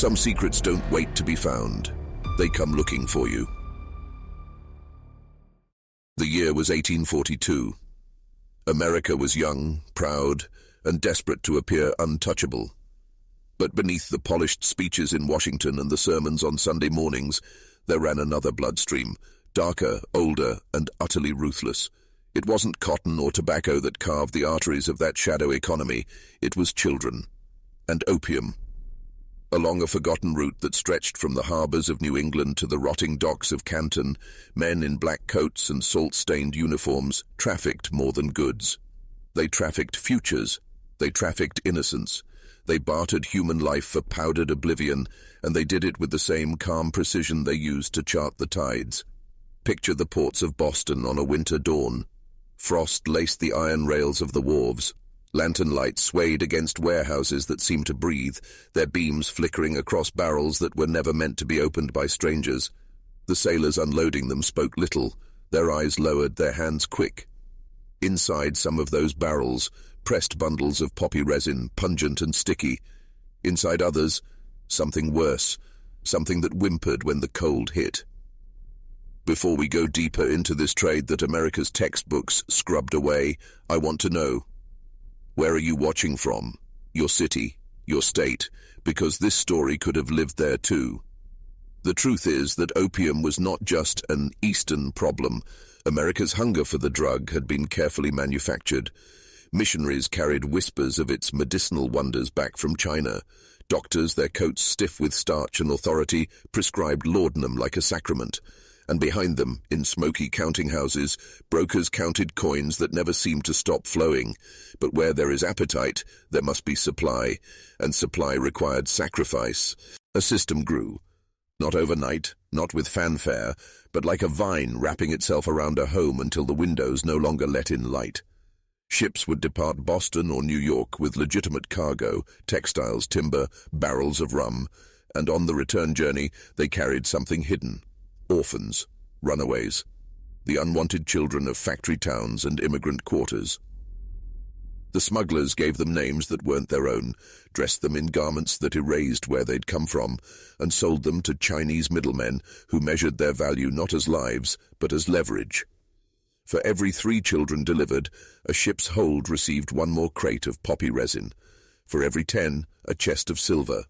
Some secrets don't wait to be found. They come looking for you. The year was 1842. America was young, proud, and desperate to appear untouchable. But beneath the polished speeches in Washington and the sermons on Sunday mornings, there ran another bloodstream, darker, older, and utterly ruthless. It wasn't cotton or tobacco that carved the arteries of that shadow economy. It was children. And opium. Along a forgotten route that stretched from the harbors of New England to the rotting docks of Canton, men in black coats and salt-stained uniforms trafficked more than goods. They trafficked futures. They trafficked innocence. They bartered human life for powdered oblivion, and they did it with the same calm precision they used to chart the tides. Picture the ports of Boston on a winter dawn. Frost laced the iron rails of the wharves. Lantern lights swayed against warehouses that seemed to breathe, their beams flickering across barrels that were never meant to be opened by strangers. The sailors unloading them spoke little, their eyes lowered, their hands quick. Inside some of those barrels, pressed bundles of poppy resin, pungent and sticky. Inside others, something worse, something that whimpered when the cold hit. Before we go deeper into this trade that America's textbooks scrubbed away, I want to know, where are you watching from? Your city, your state, because this story could have lived there too. The truth is that opium was not just an Eastern problem. America's hunger for the drug had been carefully manufactured. Missionaries carried whispers of its medicinal wonders back from China. Doctors, their coats stiff with starch and authority, prescribed laudanum like a sacrament. And behind them, in smoky counting houses, brokers counted coins that never seemed to stop flowing. But where there is appetite, there must be supply, and supply required sacrifice. A system grew. Not overnight, not with fanfare, but like a vine wrapping itself around a home until the windows no longer let in light. Ships would depart Boston or New York with legitimate cargo, textiles, timber, barrels of rum, and on the return journey they carried something hidden. Orphans, runaways, the unwanted children of factory towns and immigrant quarters. The smugglers gave them names that weren't their own, dressed them in garments that erased where they'd come from, and sold them to Chinese middlemen who measured their value not as lives, but as leverage. For every 3 children delivered, a ship's hold received 1 more crate of poppy resin. For every 10, a chest of silver.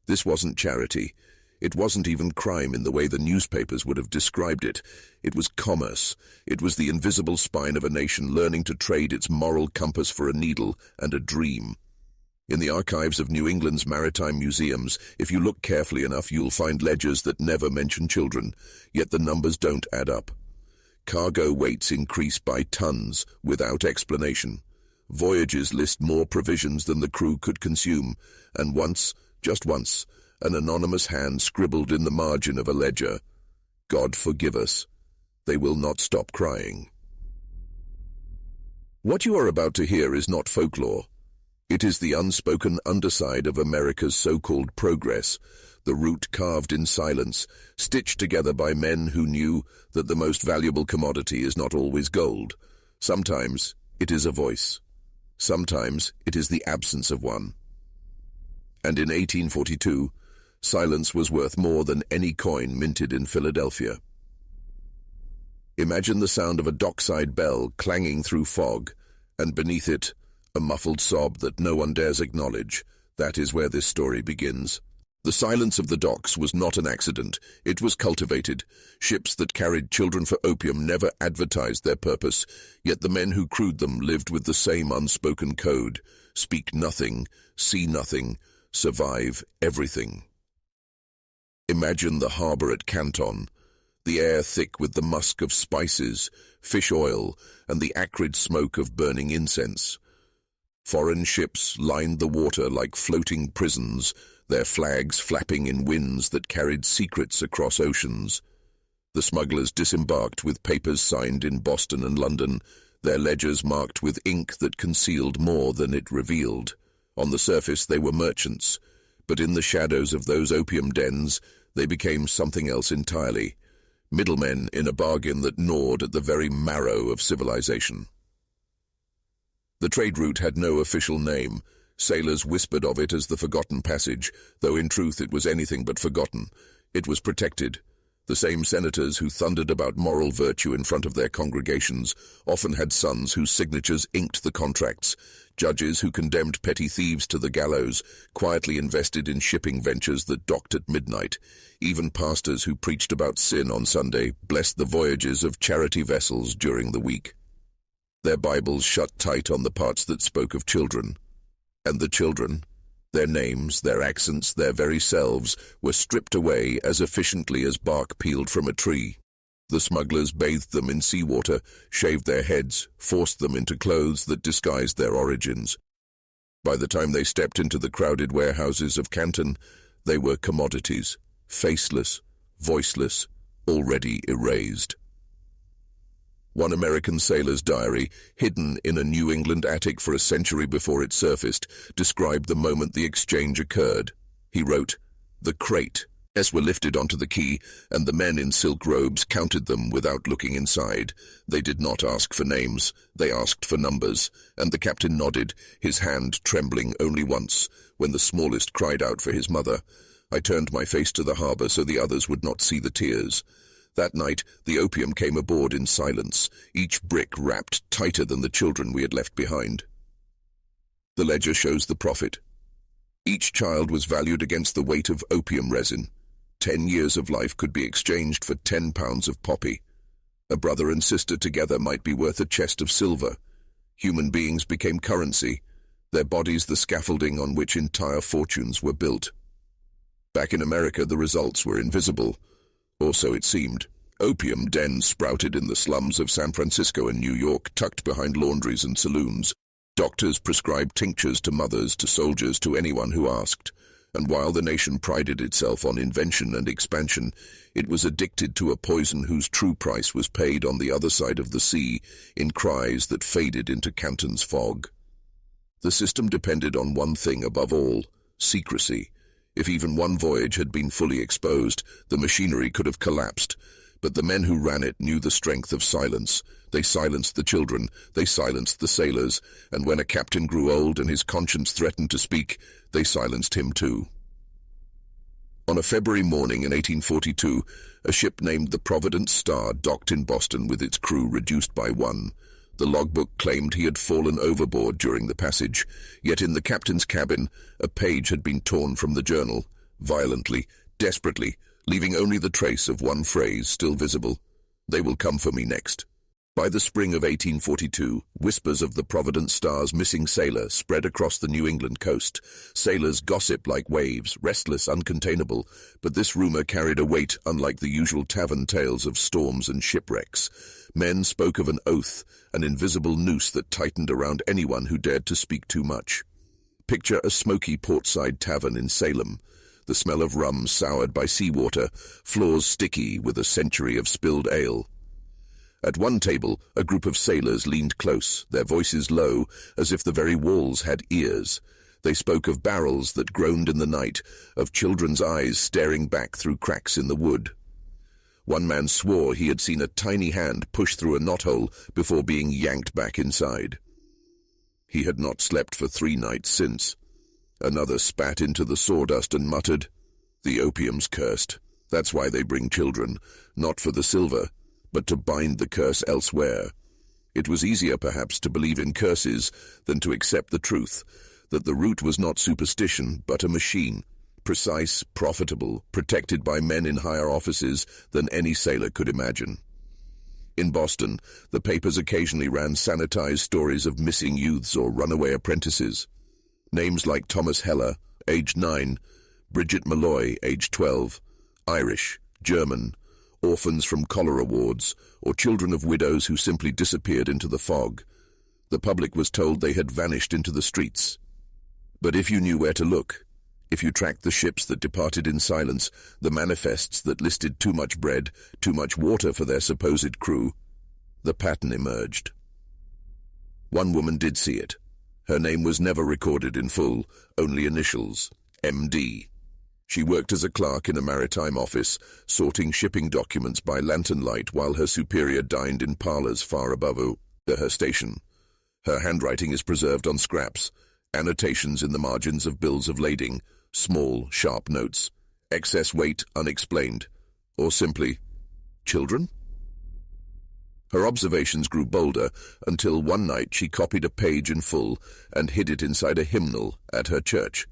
This wasn't charity. It wasn't even crime in the way the newspapers would have described it. It was commerce. It was the invisible spine of a nation learning to trade its moral compass for a needle and a dream. In the archives of New England's maritime museums, if you look carefully enough, you'll find ledgers that never mention children, yet the numbers don't add up. Cargo weights increase by tons, without explanation. Voyages list more provisions than the crew could consume, and once, just once, an anonymous hand scribbled in the margin of a ledger, "God forgive us. They will not stop crying." What you are about to hear is not folklore. It is the unspoken underside of America's so-called progress, the root carved in silence, stitched together by men who knew that the most valuable commodity is not always gold. Sometimes it is a voice. Sometimes it is the absence of one. And in 1842, silence was worth more than any coin minted in Philadelphia. Imagine the sound of a dockside bell clanging through fog, and beneath it, a muffled sob that no one dares acknowledge. That is where this story begins. The silence of the docks was not an accident. It was cultivated. Ships that carried children for opium never advertised their purpose, yet the men who crewed them lived with the same unspoken code. Speak nothing, see nothing, survive everything. Imagine the harbor at Canton, the air thick with the musk of spices, fish oil, and the acrid smoke of burning incense. Foreign ships lined the water like floating prisons, their flags flapping in winds that carried secrets across oceans. The smugglers disembarked with papers signed in Boston and London, their ledgers marked with ink that concealed more than it revealed. On the surface they were merchants, but in the shadows of those opium dens they became something else entirely, middlemen in a bargain that gnawed at the very marrow of civilization. The trade route had no official name. Sailors whispered of it as the forgotten passage, though in truth it was anything but forgotten. It was protected. The same senators who thundered about moral virtue in front of their congregations often had sons whose signatures inked the contracts, judges who condemned petty thieves to the gallows, quietly invested in shipping ventures that docked at midnight. Even pastors who preached about sin on Sunday blessed the voyages of charity vessels during the week. Their Bibles shut tight on the parts that spoke of children. And the children, their names, their accents, their very selves, were stripped away as efficiently as bark peeled from a tree. The smugglers bathed them in seawater, shaved their heads, forced them into clothes that disguised their origins. By the time they stepped into the crowded warehouses of Canton, they were commodities, faceless, voiceless, already erased. One American sailor's diary, hidden in a New England attic for a century before it surfaced, described the moment the exchange occurred. He wrote, "The crate were lifted onto the quay, and the men in silk robes counted them without looking inside. They did not ask for names, they asked for numbers, and the captain nodded, his hand trembling only once, when the smallest cried out for his mother. I turned my face to the harbor so the others would not see the tears. That night, the Opium came aboard in silence, each brick wrapped tighter than the children we had left behind." The ledger shows the profit. Each child was valued against the weight of opium resin. 10 years of life could be exchanged for 10 pounds of poppy. A brother and sister together might be worth a chest of silver. Human beings became currency, their bodies the scaffolding on which entire fortunes were built. Back in America, the results were invisible. Or so it seemed. Opium dens sprouted in the slums of San Francisco and New York, tucked behind laundries and saloons. Doctors prescribed tinctures to mothers, to soldiers, to anyone who asked. And while the nation prided itself on invention and expansion, it was addicted to a poison whose true price was paid on the other side of the sea, in cries that faded into Canton's fog. The system depended on one thing above all: secrecy. If even one voyage had been fully exposed, the machinery could have collapsed. But the men who ran it knew the strength of silence. They silenced the children, they silenced the sailors, and when a captain grew old and his conscience threatened to speak, they silenced him too. On a February morning in 1842, a ship named the Providence Star docked in Boston with its crew reduced by one. The logbook claimed he had fallen overboard during the passage, yet in the captain's cabin, a page had been torn from the journal, violently, desperately, leaving only the trace of one phrase still visible: "They will come for me next." By the spring of 1842, whispers of the Providence Star's missing sailor spread across the New England coast. Sailors gossiped like waves, restless, uncontainable, but this rumor carried a weight unlike the usual tavern tales of storms and shipwrecks. Men spoke of an oath, an invisible noose that tightened around anyone who dared to speak too much. Picture a smoky portside tavern in Salem, the smell of rum soured by seawater, floors sticky with a century of spilled ale. At one table, a group of sailors leaned close, their voices low, as if the very walls had ears. They spoke of barrels that groaned in the night, of children's eyes staring back through cracks in the wood. One man swore he had seen a tiny hand push through a knothole before being yanked back inside. He had not slept for 3 nights since. Another spat into the sawdust and muttered, "The opium's cursed. That's why they bring children, not for the silver, but to bind the curse elsewhere." It was easier, perhaps, to believe in curses than to accept the truth, that the root was not superstition, but a machine, precise, profitable, protected by men in higher offices than any sailor could imagine. In Boston, the papers occasionally ran sanitized stories of missing youths or runaway apprentices. Names like Thomas Heller, aged 9, Bridget Malloy, aged 12, Irish, German, orphans from cholera wards, or children of widows who simply disappeared into the fog. The public was told they had vanished into the streets. But if you knew where to look, if you tracked the ships that departed in silence, the manifests that listed too much bread, too much water for their supposed crew, the pattern emerged. One woman did see it. Her name was never recorded in full, only initials, MD. She worked as a clerk in a maritime office, sorting shipping documents by lantern light while her superior dined in parlors far above her station. Her handwriting is preserved on scraps, Annotations in the margins of bills of lading, small, sharp notes, excess weight unexplained, or simply, children? Her observations grew bolder until one night she copied a page in full and hid it inside a hymnal at her church.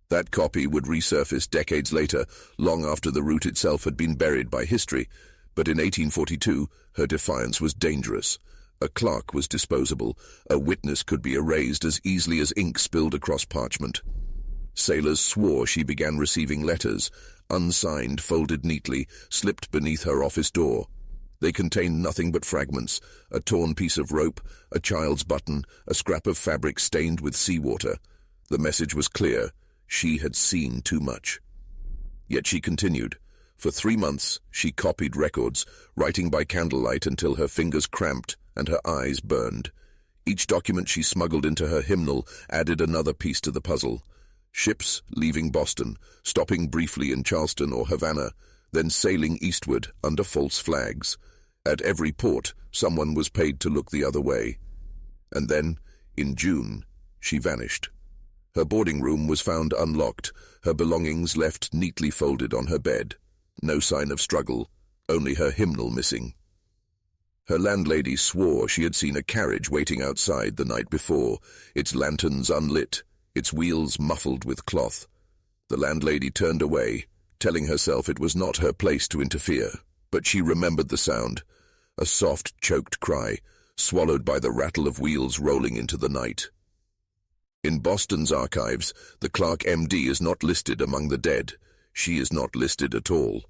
That copy would resurface decades later, long after the route itself had been buried by history, but in 1842 her defiance was dangerous. A clerk was disposable, a witness could be erased as easily as ink spilled across parchment. Sailors swore she began receiving letters, unsigned, folded neatly, slipped beneath her office door. They contained nothing but fragments, a torn piece of rope, a child's button, a scrap of fabric stained with seawater. The message was clear. She had seen too much. Yet she continued. For 3 months, she copied records, writing by candlelight until her fingers cramped and her eyes burned. Each document she smuggled into her hymnal added another piece to the puzzle. Ships leaving Boston, stopping briefly in Charleston or Havana, then sailing eastward under false flags. At every port, someone was paid to look the other way. And then, in June, she vanished. Her boarding room was found unlocked, her belongings left neatly folded on her bed. No sign of struggle, only her hymnal missing. Her landlady swore she had seen a carriage waiting outside the night before, its lanterns unlit, its wheels muffled with cloth. The landlady turned away, telling herself it was not her place to interfere, but she remembered the sound, a soft, choked cry, swallowed by the rattle of wheels rolling into the night. In Boston's archives, the Clark MD is not listed among the dead. She is not listed at all.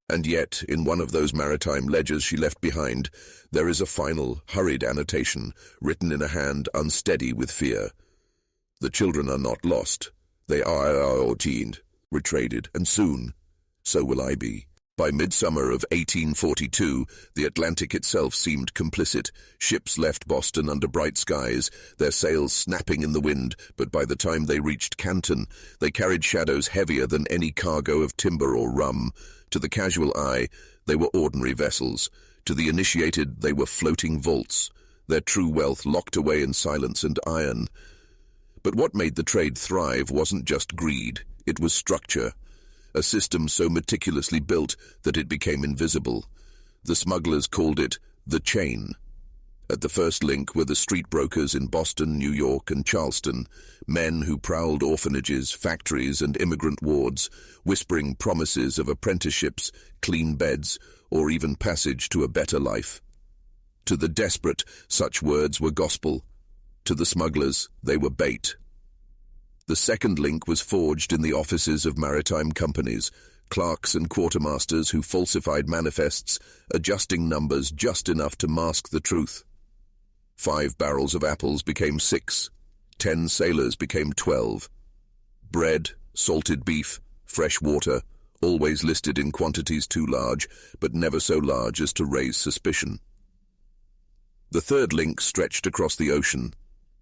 And yet, in one of those maritime ledgers she left behind, there is a final, hurried annotation, written in a hand unsteady with fear. The children are not lost. They are obtained, retraded, and soon, so will I be. By midsummer of 1842, the Atlantic itself seemed complicit. Ships left Boston under bright skies, their sails snapping in the wind, but by the time they reached Canton, they carried shadows heavier than any cargo of timber or rum. To the casual eye, they were ordinary vessels. To the initiated, they were floating vaults, their true wealth locked away in silence and iron. But what made the trade thrive wasn't just greed, it was structure. A system so meticulously built that it became invisible. The smugglers called it the chain. At the first link were the street brokers in Boston, New York, and Charleston, men who prowled orphanages, factories, and immigrant wards, whispering promises of apprenticeships, clean beds, or even passage to a better life. To the desperate, such words were gospel. To the smugglers, they were bait. The second link was forged in the offices of maritime companies, clerks and quartermasters who falsified manifests, adjusting numbers just enough to mask the truth. 5 barrels of apples became 6, 10 sailors became 12. Bread, salted beef, fresh water, always listed in quantities too large, but never so large as to raise suspicion. The third link stretched across the ocean.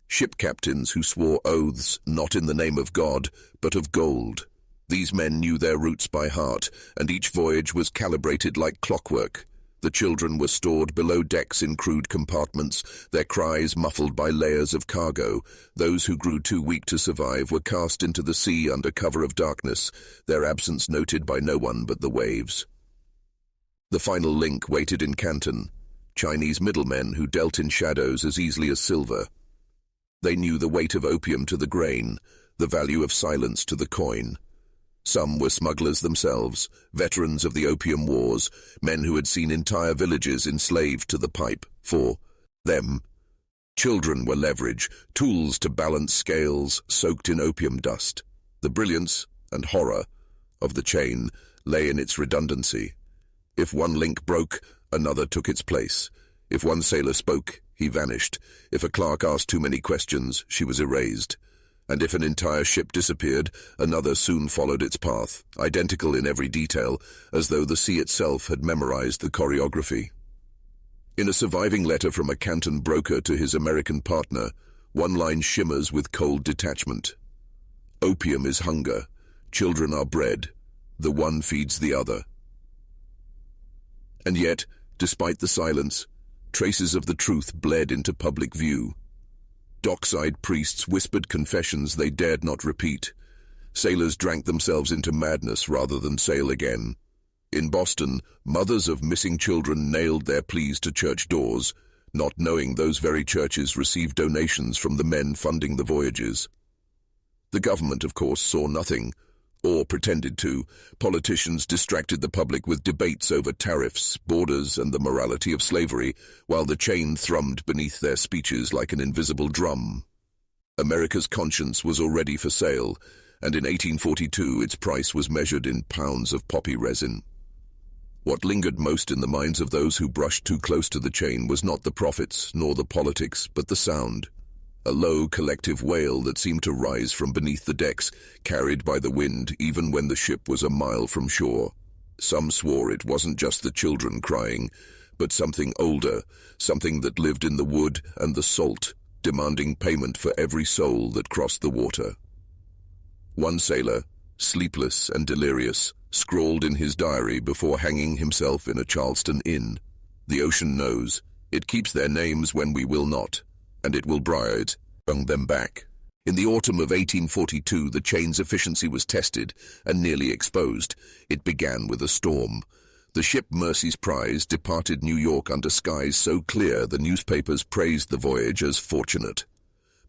Ship captains who swore oaths not in the name of God, but of gold. These men knew their routes by heart, and each voyage was calibrated like clockwork. The children were stored below decks in crude compartments, their cries muffled by layers of cargo. Those who grew too weak to survive were cast into the sea under cover of darkness, their absence noted by no one but the waves. The final link waited in Canton, Chinese middlemen who dealt in shadows as easily as silver. They knew the weight of opium to the grain, the value of silence to the coin. Some were smugglers themselves, veterans of the opium wars, men who had seen entire villages enslaved to the pipe. For them, children were leverage, tools to balance scales soaked in opium dust. The brilliance and horror of the chain lay in its redundancy. If one link broke, another took its place. If one sailor spoke, he vanished. If a clerk asked too many questions, she was erased. And if an entire ship disappeared, another soon followed its path, identical in every detail, as though the sea itself had memorized the choreography. In a surviving letter from a Canton broker to his American partner, one line shimmers with cold detachment. Opium is hunger. Children are bread. The one feeds the other. And yet, despite the silence, traces of the truth bled into public view. Dockside priests whispered confessions they dared not repeat. Sailors drank themselves into madness rather than sail again. In Boston, mothers of missing children nailed their pleas to church doors, not knowing those very churches received donations from the men funding the voyages. The government, of course, saw nothing, or pretended to. Politicians distracted the public with debates over tariffs, borders, and the morality of slavery, while the chain thrummed beneath their speeches like an invisible drum. America's conscience was already for sale, and in 1842 its price was measured in pounds of poppy resin. What lingered most in the minds of those who brushed too close to the chain was not the profits nor the politics, but the sound. A low collective wail that seemed to rise from beneath the decks, carried by the wind even when the ship was a mile from shore. Some swore it wasn't just the children crying, but something older, something that lived in the wood and the salt, demanding payment for every soul that crossed the water. One sailor, sleepless and delirious, scrawled in his diary before hanging himself in a Charleston inn. "The ocean knows. It keeps their names when we will not, and it will bring them back." In the autumn of 1842, the chain's efficiency was tested and nearly exposed. It began with a storm. The ship Mercy's Prize departed New York under skies so clear the newspapers praised the voyage as fortunate.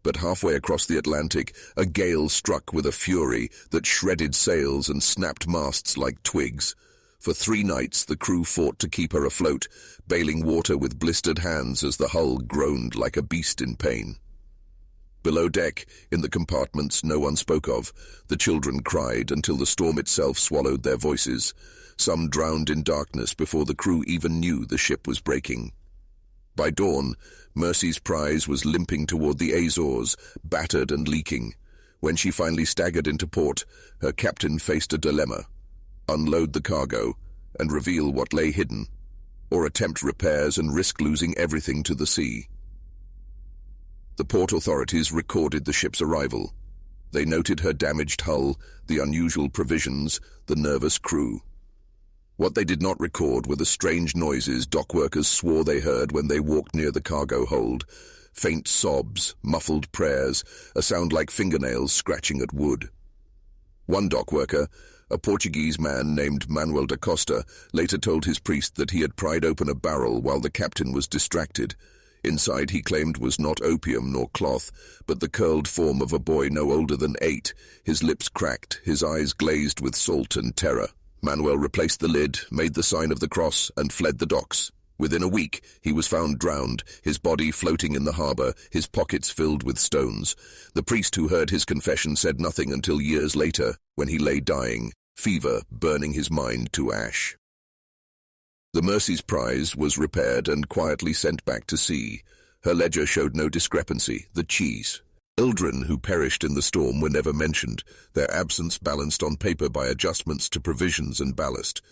But halfway across the Atlantic, a gale struck with a fury that shredded sails and snapped masts like twigs. For 3 nights, the crew fought to keep her afloat, bailing water with blistered hands as the hull groaned like a beast in pain. Below deck, in the compartments no one spoke of, the children cried until the storm itself swallowed their voices. Some drowned in darkness before the crew even knew the ship was breaking. By dawn, Mercy's Prize was limping toward the Azores, battered and leaking. When she finally staggered into port, her captain faced a dilemma: unload the cargo and reveal what lay hidden, or attempt repairs and risk losing everything to the sea. The port authorities recorded the ship's arrival. They noted her damaged hull, the unusual provisions, the nervous crew. What they did not record were the strange noises dockworkers swore they heard when they walked near the cargo hold. Faint sobs, muffled prayers, a sound like fingernails scratching at wood. One dockworker, a Portuguese man named Manuel da Costa, later told his priest that he had pried open a barrel while the captain was distracted. Inside, he claimed, was not opium nor cloth, but the curled form of a boy no older than 8, his lips cracked, his eyes glazed with salt and terror. Manuel replaced the lid, made the sign of the cross, and fled the docks. Within a week, he was found drowned, his body floating in the harbor, his pockets filled with stones. The priest who heard his confession said nothing until years later, when he lay dying, fever burning his mind to ash. The Mercy's Prize was repaired and quietly sent back to sea. Her ledger showed no discrepancy, the cheese. Children who perished in the storm were never mentioned, their absence balanced on paper by adjustments to provisions and ballast.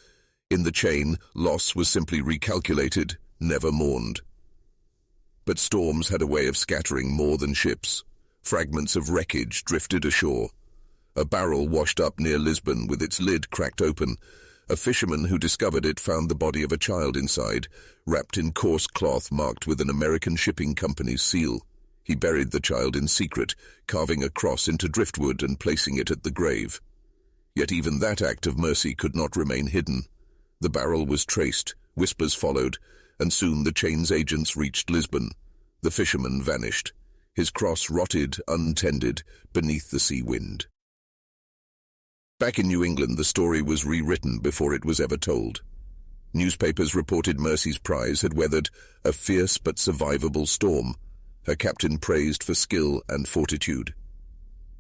In the chain, loss was simply recalculated, never mourned. But storms had a way of scattering more than ships. Fragments of wreckage drifted ashore. A barrel washed up near Lisbon with its lid cracked open. A fisherman who discovered it found the body of a child inside, wrapped in coarse cloth marked with an American shipping company's seal. He buried the child in secret, carving a cross into driftwood and placing it at the grave. Yet even that act of mercy could not remain hidden. The barrel was traced, whispers followed, and soon the chain's agents reached Lisbon. The fisherman vanished. His cross rotted, untended, beneath the sea wind. Back in New England, the story was rewritten before it was ever told. Newspapers reported Mercy's Prize had weathered a fierce but survivable storm. Her captain praised for skill and fortitude.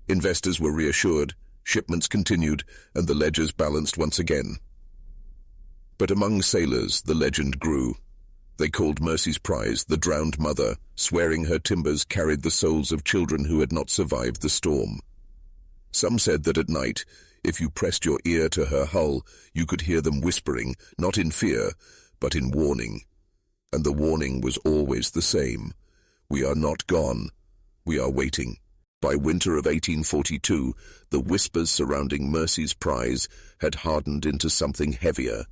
Investors were reassured, shipments continued, and the ledgers balanced once again. But among sailors, the legend grew. They called Mercy's Prize the drowned mother, swearing her timbers carried the souls of children who had not survived the storm. Some said that at night, if you pressed your ear to her hull, you could hear them whispering, not in fear, but in warning. And the warning was always the same. We are not gone. We are waiting. By winter of 1842, the whispers surrounding Mercy's Prize had hardened into something heavier: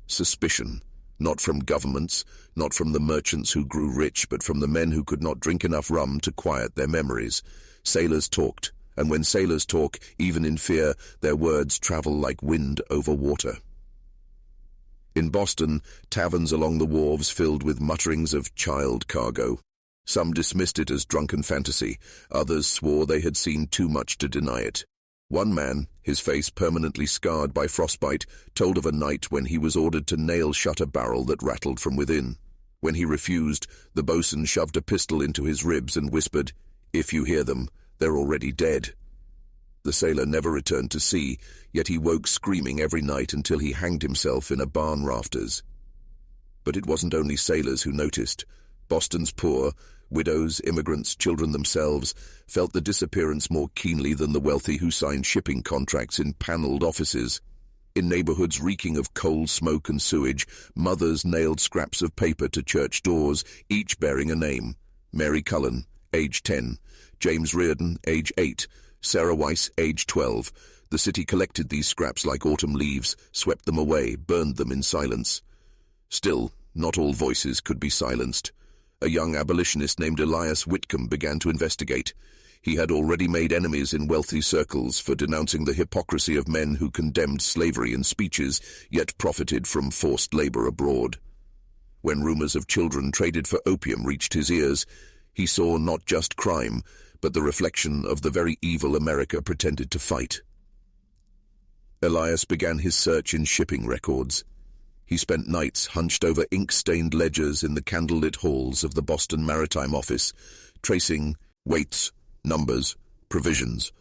suspicion. Not from governments, not from the merchants who grew rich, but from the men who could not drink enough rum to quiet their memories. Sailors talked, and when sailors talk, even in fear, their words travel like wind over water. In Boston, taverns along the wharves filled with mutterings of child cargo. Some dismissed it as drunken fantasy, others swore they had seen too much to deny it. One man, his face permanently scarred by frostbite, told of a night when he was ordered to nail shut a barrel that rattled from within. When he refused, the boatswain shoved a pistol into his ribs and whispered, "If you hear them, they're already dead." The sailor never returned to sea, yet he woke screaming every night until he hanged himself in a barn rafters. But it wasn't only sailors who noticed. Boston's poor, widows, immigrants, children themselves, felt the disappearance more keenly than the wealthy who signed shipping contracts in paneled offices. In neighborhoods reeking of coal smoke and sewage, mothers nailed scraps of paper to church doors, each bearing a name. Mary Cullen, age 10, James Reardon, age 8, Sarah Weiss, age 12. The city collected these scraps like autumn leaves, swept them away, burned them in silence. Still, not all voices could be silenced. A young abolitionist named Elias Whitcomb began to investigate. He had already made enemies in wealthy circles for denouncing the hypocrisy of men who condemned slavery in speeches, yet profited from forced labor abroad. When rumors of children traded for opium reached his ears, he saw not just crime, but the reflection of the very evil America pretended to fight. Elias began his search in shipping records. He spent nights hunched over ink-stained ledgers in the candlelit halls of the Boston Maritime Office, tracing weights, numbers, provisions.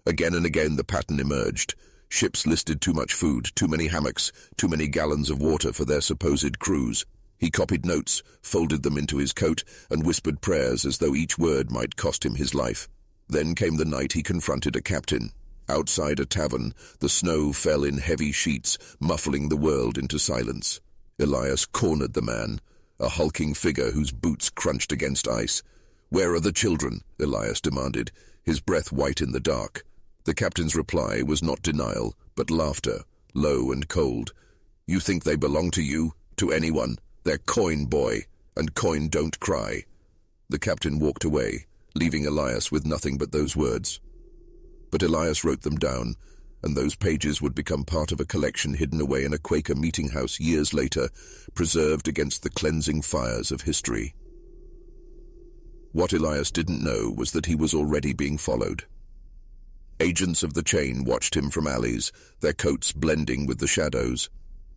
Again and again the pattern emerged. Ships listed too much food, too many hammocks, too many gallons of water for their supposed crews. He copied notes, folded them into his coat, and whispered prayers as though each word might cost him his life. Then came the night he confronted a captain. Outside a tavern, the snow fell in heavy sheets, muffling the world into silence. Elias cornered the man, a hulking figure whose boots crunched against ice. "Where are the children?" Elias demanded, his breath white in the dark. The captain's reply was not denial, but laughter, low and cold. "You think they belong to you? To anyone? They're coin, boy, and coin don't cry." The captain walked away, leaving Elias with nothing but those words. But Elias wrote them down, and those pages would become part of a collection hidden away in a Quaker meeting house years later, preserved against the cleansing fires of history. What Elias didn't know was that he was already being followed. Agents of the chain watched him from alleys, their coats blending with the shadows.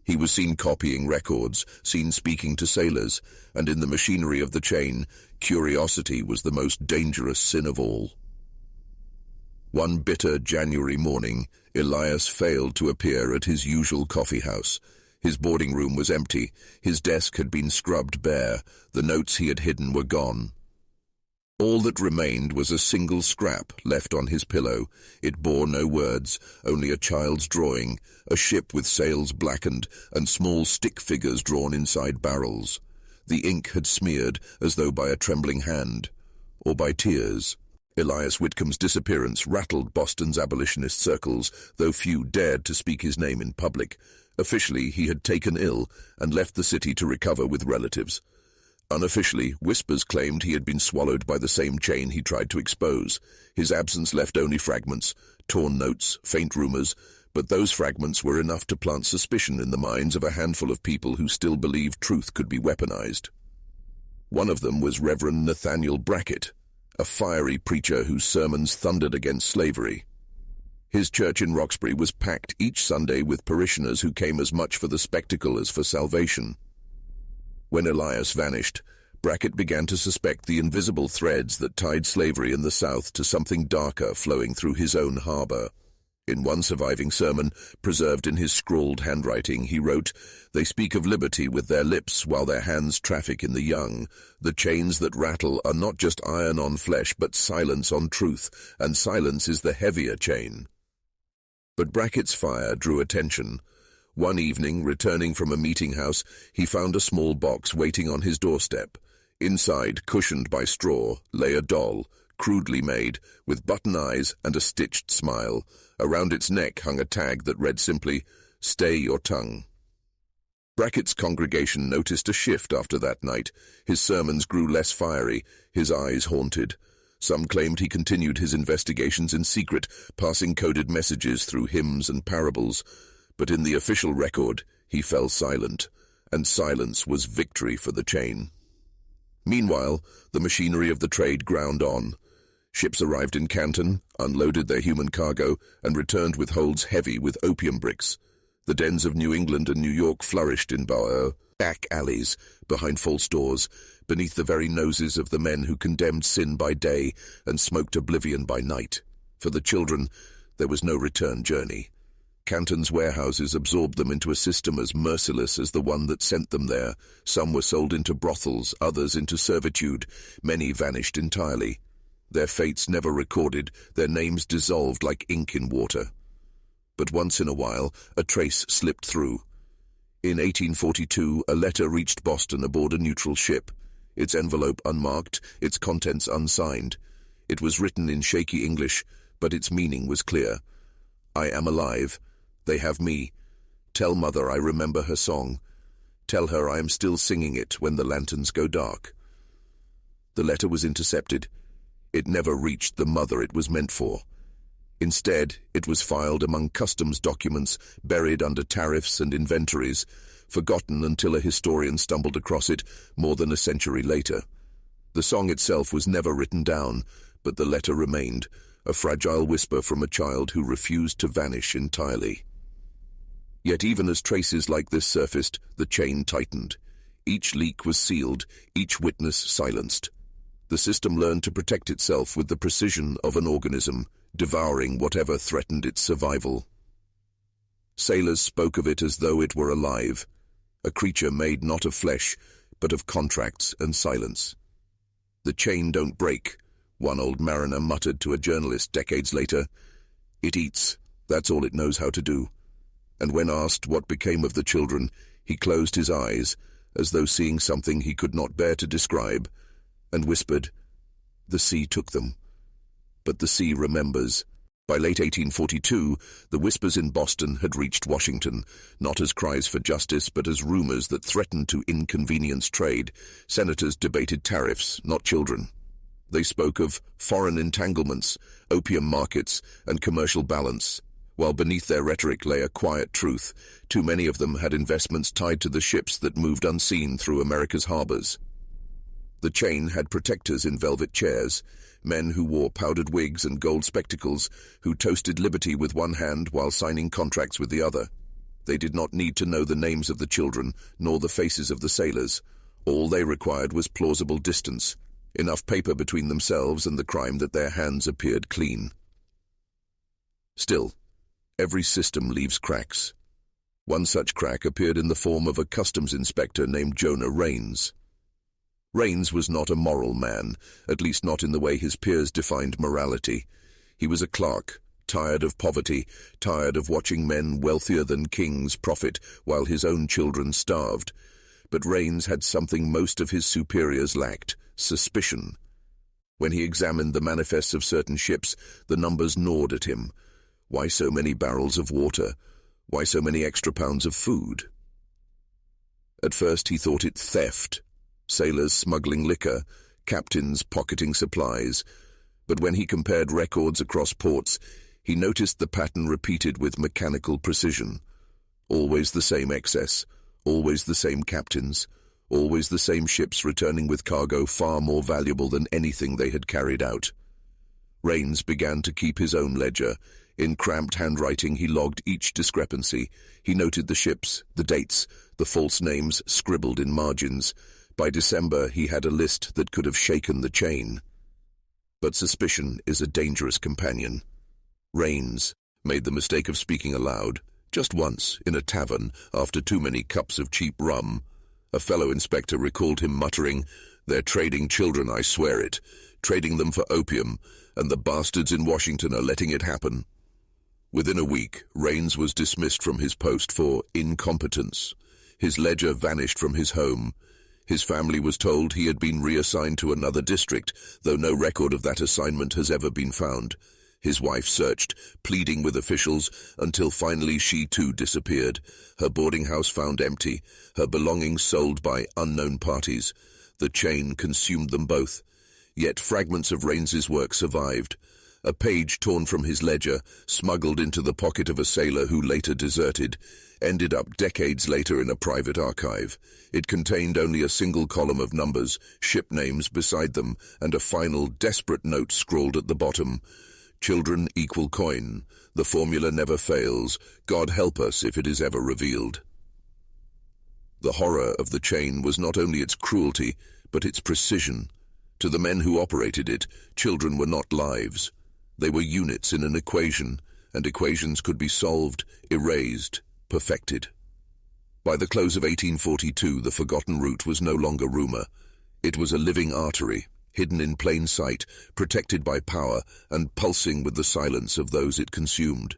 He was seen copying records, seen speaking to sailors, and in the machinery of the chain, curiosity was the most dangerous sin of all. One bitter January morning, Elias failed to appear at his usual coffee house. His boarding room was empty, his desk had been scrubbed bare, the notes he had hidden were gone. All that remained was a single scrap left on his pillow. It bore no words, only a child's drawing, a ship with sails blackened, and small stick figures drawn inside barrels. The ink had smeared as though by a trembling hand, or by tears. Elias Whitcomb's disappearance rattled Boston's abolitionist circles, though few dared to speak his name in public. Officially, he had taken ill and left the city to recover with relatives. Unofficially, whispers claimed he had been swallowed by the same chain he tried to expose. His absence left only fragments, torn notes, faint rumors, but those fragments were enough to plant suspicion in the minds of a handful of people who still believed truth could be weaponized. One of them was Reverend Nathaniel Brackett, a fiery preacher whose sermons thundered against slavery. His church in Roxbury was packed each Sunday with parishioners who came as much for the spectacle as for salvation. When Elias vanished, Brackett began to suspect the invisible threads that tied slavery in the South to something darker flowing through his own harbor. In one surviving sermon, preserved in his scrawled handwriting, he wrote, "They speak of liberty with their lips while their hands traffic in the young. The chains that rattle are not just iron on flesh, but silence on truth, and silence is the heavier chain." But Brackett's fire drew attention. One evening, returning from a meeting house, he found a small box waiting on his doorstep. Inside, cushioned by straw, lay a doll, crudely made, with button eyes and a stitched smile. Around its neck hung a tag that read simply, "Stay your tongue." Brackett's congregation noticed a shift after that night. His sermons grew less fiery, his eyes haunted. Some claimed he continued his investigations in secret, passing coded messages through hymns and parables. But in the official record, he fell silent, and silence was victory for the chain. Meanwhile, the machinery of the trade ground on. Ships arrived in Canton, unloaded their human cargo, and returned with holds heavy with opium bricks. The dens of New England and New York flourished in back alleys, behind false doors, beneath the very noses of the men who condemned sin by day and smoked oblivion by night. For the children, there was no return journey. Canton's warehouses absorbed them into a system as merciless as the one that sent them there. Some were sold into brothels, others into servitude. Many vanished entirely. Their fates never recorded, their names dissolved like ink in water. But once in a while, a trace slipped through. In 1842, a letter reached Boston aboard a neutral ship, its envelope unmarked, its contents unsigned. It was written in shaky English, but its meaning was clear. I am alive. They have me. Tell Mother I remember her song. Tell her I am still singing it when the lanterns go dark. The letter was intercepted. It never reached the mother it was meant for. Instead, it was filed among customs documents, buried under tariffs and inventories, forgotten until a historian stumbled across it more than a century later. The song itself was never written down, but the letter remained, a fragile whisper from a child who refused to vanish entirely. Yet even as traces like this surfaced, the chain tightened. Each leak was sealed, each witness silenced. The system learned to protect itself with the precision of an organism, devouring whatever threatened its survival. Sailors spoke of it as though it were alive, a creature made not of flesh, but of contracts and silence. The chain don't break, one old mariner muttered to a journalist decades later. It eats, that's all it knows how to do. And when asked what became of the children, he closed his eyes, as though seeing something he could not bear to describe, and whispered, "The sea took them." But the sea remembers. By late 1842, the whispers in Boston had reached Washington, not as cries for justice, but as rumors that threatened to inconvenience trade. Senators debated tariffs, not children. They spoke of foreign entanglements, opium markets, and commercial balance, while beneath their rhetoric lay a quiet truth. Too many of them had investments tied to the ships that moved unseen through America's harbors. The chain had protectors in velvet chairs, men who wore powdered wigs and gold spectacles, who toasted liberty with one hand while signing contracts with the other. They did not need to know the names of the children, nor the faces of the sailors. All they required was plausible distance, enough paper between themselves and the crime that their hands appeared clean. Still, every system leaves cracks. One such crack appeared in the form of a customs inspector named Jonah Rains. Rains was not a moral man, at least not in the way his peers defined morality. He was a clerk, tired of poverty, tired of watching men wealthier than kings profit while his own children starved. But Rains had something most of his superiors lacked: suspicion. When he examined the manifests of certain ships, the numbers gnawed at him. Why so many barrels of water? Why so many extra pounds of food? At first he thought it theft. Sailors smuggling liquor, captains pocketing supplies. But when he compared records across ports, he noticed the pattern repeated with mechanical precision. Always the same excess, always the same captains, always the same ships returning with cargo far more valuable than anything they had carried out. Rains began to keep his own ledger. In cramped handwriting he logged each discrepancy. He noted the ships, the dates, the false names scribbled in margins. By December he had a list that could have shaken the chain. But suspicion is a dangerous companion. Rains made the mistake of speaking aloud, just once, in a tavern, after too many cups of cheap rum. A fellow inspector recalled him muttering, "They're trading children, I swear it. Trading them for opium, and the bastards in Washington are letting it happen." Within a week, Rains was dismissed from his post for incompetence. His ledger vanished from his home. His family was told he had been reassigned to another district, though no record of that assignment has ever been found. His wife searched, pleading with officials, until finally she too disappeared. Her boarding house found empty, her belongings sold by unknown parties. The chain consumed them both. Yet fragments of Raines's work survived. A page torn from his ledger, smuggled into the pocket of a sailor who later deserted, ended up decades later in a private archive. It contained only a single column of numbers, ship names beside them, and a final, desperate note scrawled at the bottom. Children equal coin. The formula never fails. God help us if it is ever revealed. The horror of the chain was not only its cruelty, but its precision. To the men who operated it, children were not lives. They were units in an equation, and equations could be solved, erased, perfected. By the close of 1842, the forgotten route was no longer rumor. It was a living artery, hidden in plain sight, protected by power, and pulsing with the silence of those it consumed.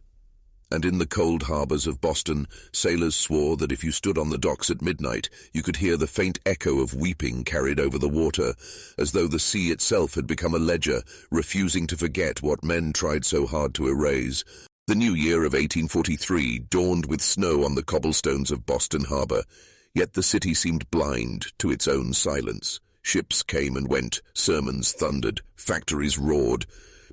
And in the cold harbors of Boston, sailors swore that if you stood on the docks at midnight, you could hear the faint echo of weeping carried over the water, as though the sea itself had become a ledger, refusing to forget what men tried so hard to erase. The new year of 1843 dawned with snow on the cobblestones of Boston Harbor, yet the city seemed blind to its own silence. Ships came and went, sermons thundered, factories roared,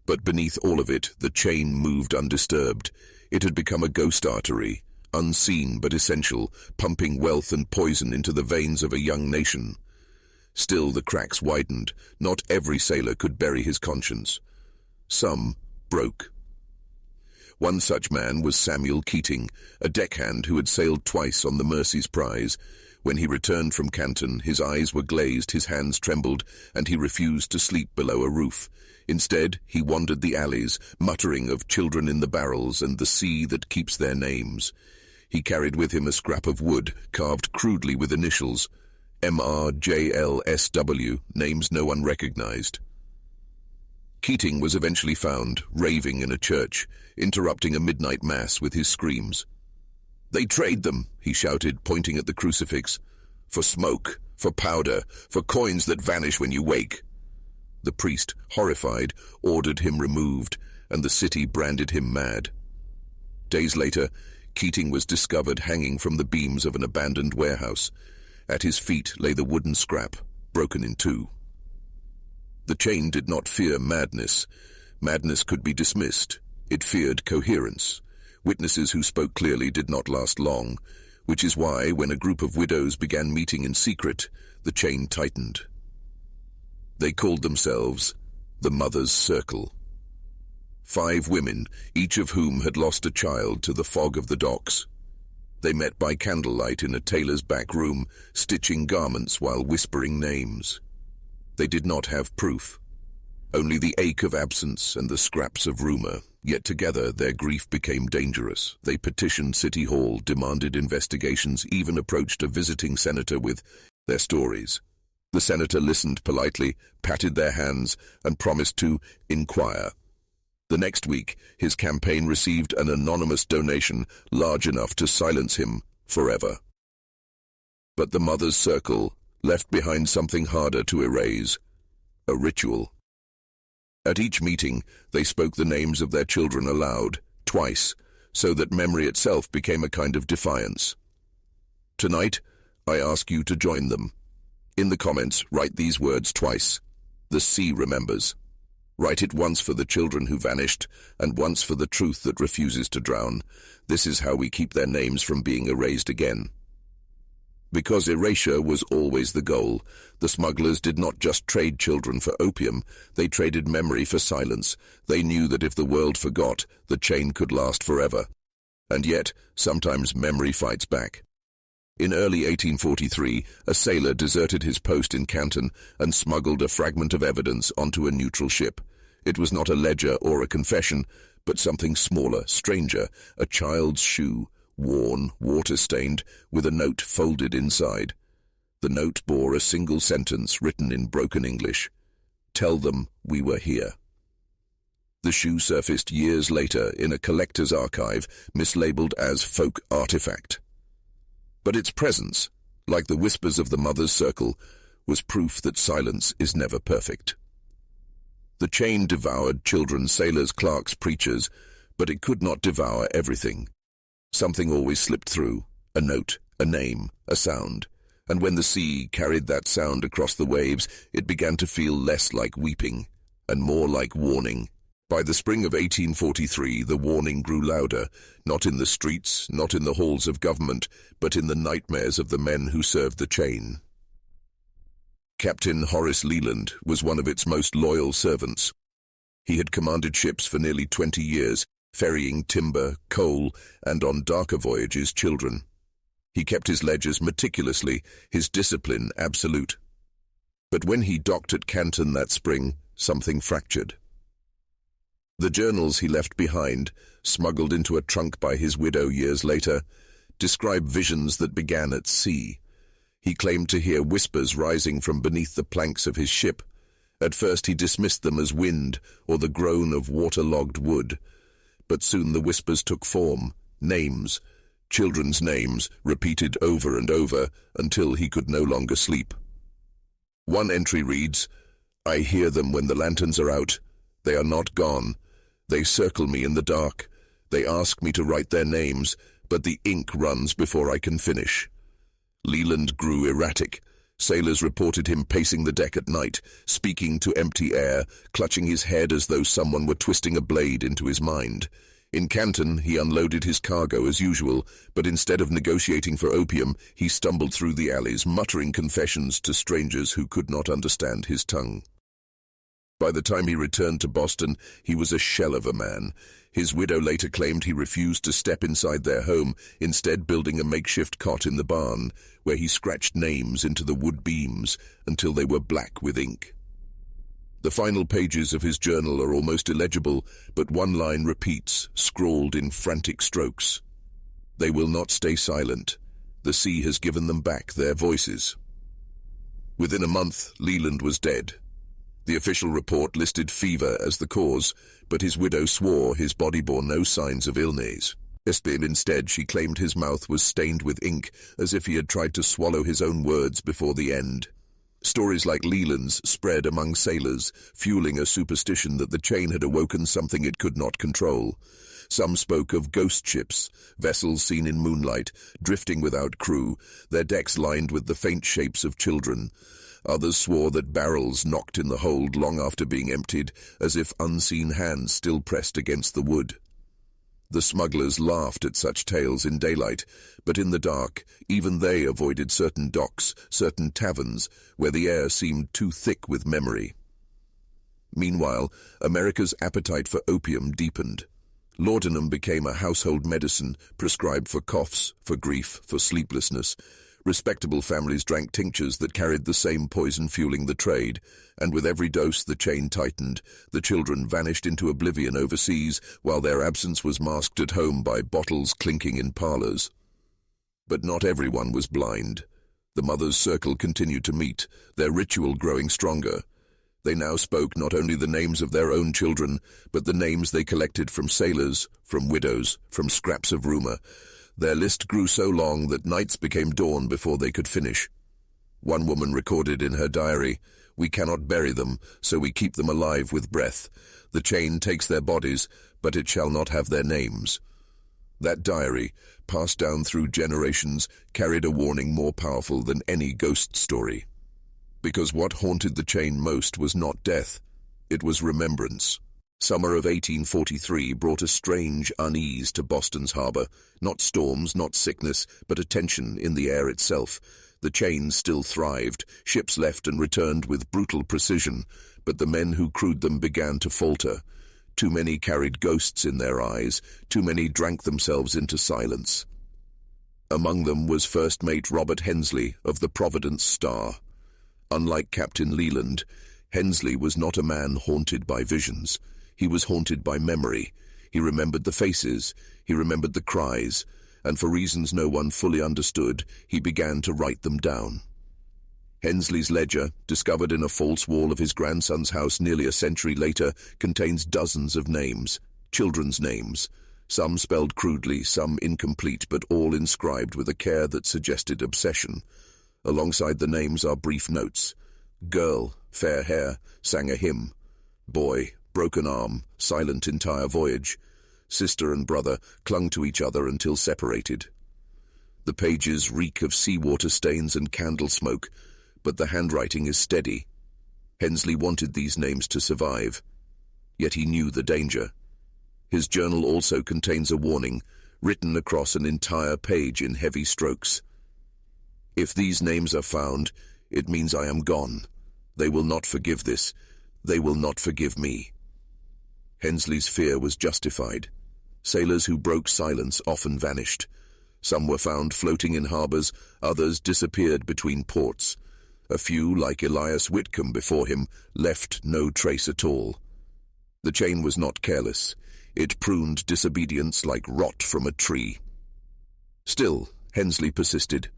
but beneath all of it, the chain moved undisturbed. It had become a ghost artery, unseen but essential, pumping wealth and poison into the veins of a young nation. Still the cracks widened. Not every sailor could bury his conscience. Some broke. One such man was Samuel Keating, a deckhand who had sailed twice on the Mersey's prize. When he returned from Canton, his eyes were glazed, his hands trembled, and he refused to sleep below a roof. Instead, he wandered the alleys, muttering of children in the barrels and the sea that keeps their names. He carried with him a scrap of wood, carved crudely with initials, MRJLSW, names no one recognized. Keating was eventually found, raving in a church, interrupting a midnight mass with his screams. "They trade them," he shouted, pointing at the crucifix, "for smoke, for powder, for coins that vanish when you wake." The priest, horrified, ordered him removed, and the city branded him mad. Days later, Keating was discovered hanging from the beams of an abandoned warehouse. At his feet lay the wooden scrap, broken in two. The chain did not fear madness. Madness could be dismissed. It feared coherence. Witnesses who spoke clearly did not last long, which is why, when a group of widows began meeting in secret, the chain tightened. They called themselves the Mother's Circle. 5 women, each of whom had lost a child to the fog of the docks. They met by candlelight in a tailor's back room, stitching garments while whispering names. They did not have proof, only the ache of absence and the scraps of rumor. Yet together their grief became dangerous. They petitioned City Hall, demanded investigations, even approached a visiting senator with their stories. The senator listened politely, patted their hands, and promised to inquire. The next week, his campaign received an anonymous donation large enough to silence him forever. But the Mother's Circle left behind something harder to erase: a ritual. At each meeting, they spoke the names of their children aloud, twice, so that memory itself became a kind of defiance. Tonight, I ask you to join them. In the comments, write these words twice. The sea remembers. Write it once for the children who vanished, and once for the truth that refuses to drown. This is how we keep their names from being erased again. Because erasure was always the goal, the smugglers did not just trade children for opium, they traded memory for silence. They knew that if the world forgot, the chain could last forever. And yet, sometimes memory fights back. In early 1843, a sailor deserted his post in Canton and smuggled a fragment of evidence onto a neutral ship. It was not a ledger or a confession, but something smaller, stranger, a child's shoe, worn, water-stained, with a note folded inside. The note bore a single sentence written in broken English: "Tell them we were here." The shoe surfaced years later in a collector's archive, mislabeled as folk artifact. But its presence, like the whispers of the Mother's Circle, was proof that silence is never perfect. The chain devoured children, sailors, clerks, preachers, but it could not devour everything. Something always slipped through, a note, a name, a sound, and when the sea carried that sound across the waves, it began to feel less like weeping and more like warning. By the spring of 1843, the warning grew louder, not in the streets, not in the halls of government, but in the nightmares of the men who served the chain. Captain Horace Leland was one of its most loyal servants. He had commanded ships for nearly 20 years, ferrying timber, coal, and on darker voyages, children. He kept his ledgers meticulously, his discipline absolute. But when he docked at Canton that spring, something fractured. The journals he left behind, smuggled into a trunk by his widow years later, describe visions that began at sea. He claimed to hear whispers rising from beneath the planks of his ship. At first he dismissed them as wind or the groan of waterlogged wood. But soon the whispers took form, names, children's names, repeated over and over until he could no longer sleep. One entry reads, "I hear them when the lanterns are out. They are not gone. They circle me in the dark. They ask me to write their names, but the ink runs before I can finish." Leland grew erratic. Sailors reported him pacing the deck at night, speaking to empty air, clutching his head as though someone were twisting a blade into his mind. In Canton, he unloaded his cargo as usual, but instead of negotiating for opium, he stumbled through the alleys, muttering confessions to strangers who could not understand his tongue. By the time he returned to Boston, he was a shell of a man. His widow later claimed he refused to step inside their home, instead building a makeshift cot in the barn, where he scratched names into the wood beams until they were black with ink. The final pages of his journal are almost illegible, but one line repeats, scrawled in frantic strokes. "They will not stay silent. The sea has given them back their voices." Within a month, Leland was dead. The official report listed fever as the cause, but his widow swore his body bore no signs of illness. Instead, she claimed his mouth was stained with ink, as if he had tried to swallow his own words before the end. Stories like Leland's spread among sailors, fueling a superstition that the chain had awoken something it could not control. Some spoke of ghost ships, vessels seen in moonlight, drifting without crew, their decks lined with the faint shapes of children. Others swore that barrels knocked in the hold long after being emptied, as if unseen hands still pressed against the wood. The smugglers laughed at such tales in daylight, but in the dark, even they avoided certain docks, certain taverns, where the air seemed too thick with memory. Meanwhile, America's appetite for opium deepened. Laudanum became a household medicine, prescribed for coughs, for grief, for sleeplessness. Respectable families drank tinctures that carried the same poison fueling the trade, and with every dose the chain tightened. The children vanished into oblivion overseas, while their absence was masked at home by bottles clinking in parlors. But not everyone was blind. The mothers' circle continued to meet, their ritual growing stronger. They now spoke not only the names of their own children, but the names they collected from sailors, from widows, from scraps of rumor. Their list grew so long that nights became dawn before they could finish. One woman recorded in her diary, "We cannot bury them, so we keep them alive with breath. The chain takes their bodies, but it shall not have their names." That diary, passed down through generations, carried a warning more powerful than any ghost story. Because what haunted the chain most was not death, it was remembrance. Summer of 1843 brought a strange unease to Boston's harbor. Not storms, not sickness, but a tension in the air itself. The chain still thrived. Ships left and returned with brutal precision, but the men who crewed them began to falter. Too many carried ghosts in their eyes. Too many drank themselves into silence. Among them was First Mate Robert Hensley of the Providence Star. Unlike Captain Leland, Hensley was not a man haunted by visions. He was haunted by memory. He remembered the faces, he remembered the cries, and for reasons no one fully understood, he began to write them down. Hensley's ledger, discovered in a false wall of his grandson's house nearly a century later, contains dozens of names, children's names, some spelled crudely, some incomplete, but all inscribed with a care that suggested obsession. Alongside the names are brief notes. Girl, fair hair, sang a hymn. Boy, broken arm, silent entire voyage. Sister and brother clung to each other until separated. The pages reek of seawater stains and candle smoke, but the handwriting is steady. Hensley wanted these names to survive, yet he knew the danger. His journal also contains a warning, written across an entire page in heavy strokes. If these names are found, it means I am gone. They will not forgive this. They will not forgive me. Hensley's fear was justified. Sailors who broke silence often vanished. Some were found floating in harbors, others disappeared between ports. A few, like Elias Whitcomb before him, left no trace at all. The chain was not careless. It pruned disobedience like rot from a tree. Still, Hensley persisted.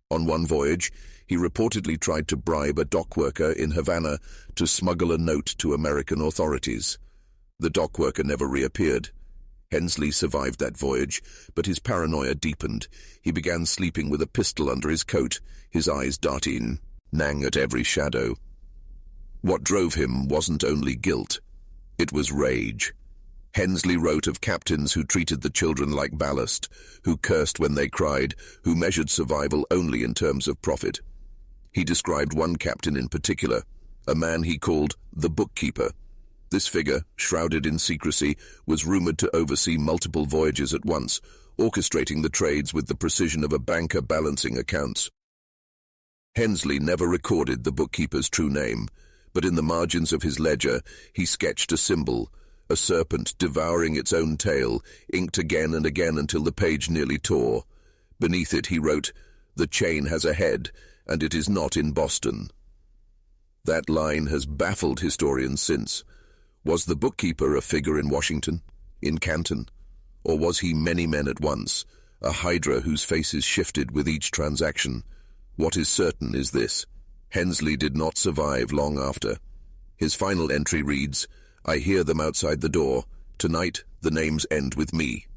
On one voyage, he reportedly tried to bribe a dock worker in Havana to smuggle a note to American authorities. The dock worker never reappeared. Hensley survived that voyage, but his paranoia deepened. He began sleeping with a pistol under his coat, his eyes darting, gnang at every shadow. What drove him wasn't only guilt, it was rage. Hensley wrote of captains who treated the children like ballast, who cursed when they cried, who measured survival only in terms of profit. He described one captain in particular, a man he called the bookkeeper. This figure, shrouded in secrecy, was rumored to oversee multiple voyages at once, orchestrating the trades with the precision of a banker balancing accounts. Hensley never recorded the bookkeeper's true name, but in the margins of his ledger he sketched a symbol, a serpent devouring its own tail, inked again and again until the page nearly tore. Beneath it he wrote, "The chain has a head, and it is not in Boston." That line has baffled historians since. Was the bookkeeper a figure in Washington, in Canton, or was he many men at once, a hydra whose faces shifted with each transaction? What is certain is this: Hensley did not survive long after. His final entry reads, "I hear them outside the door. Tonight, the names end with me."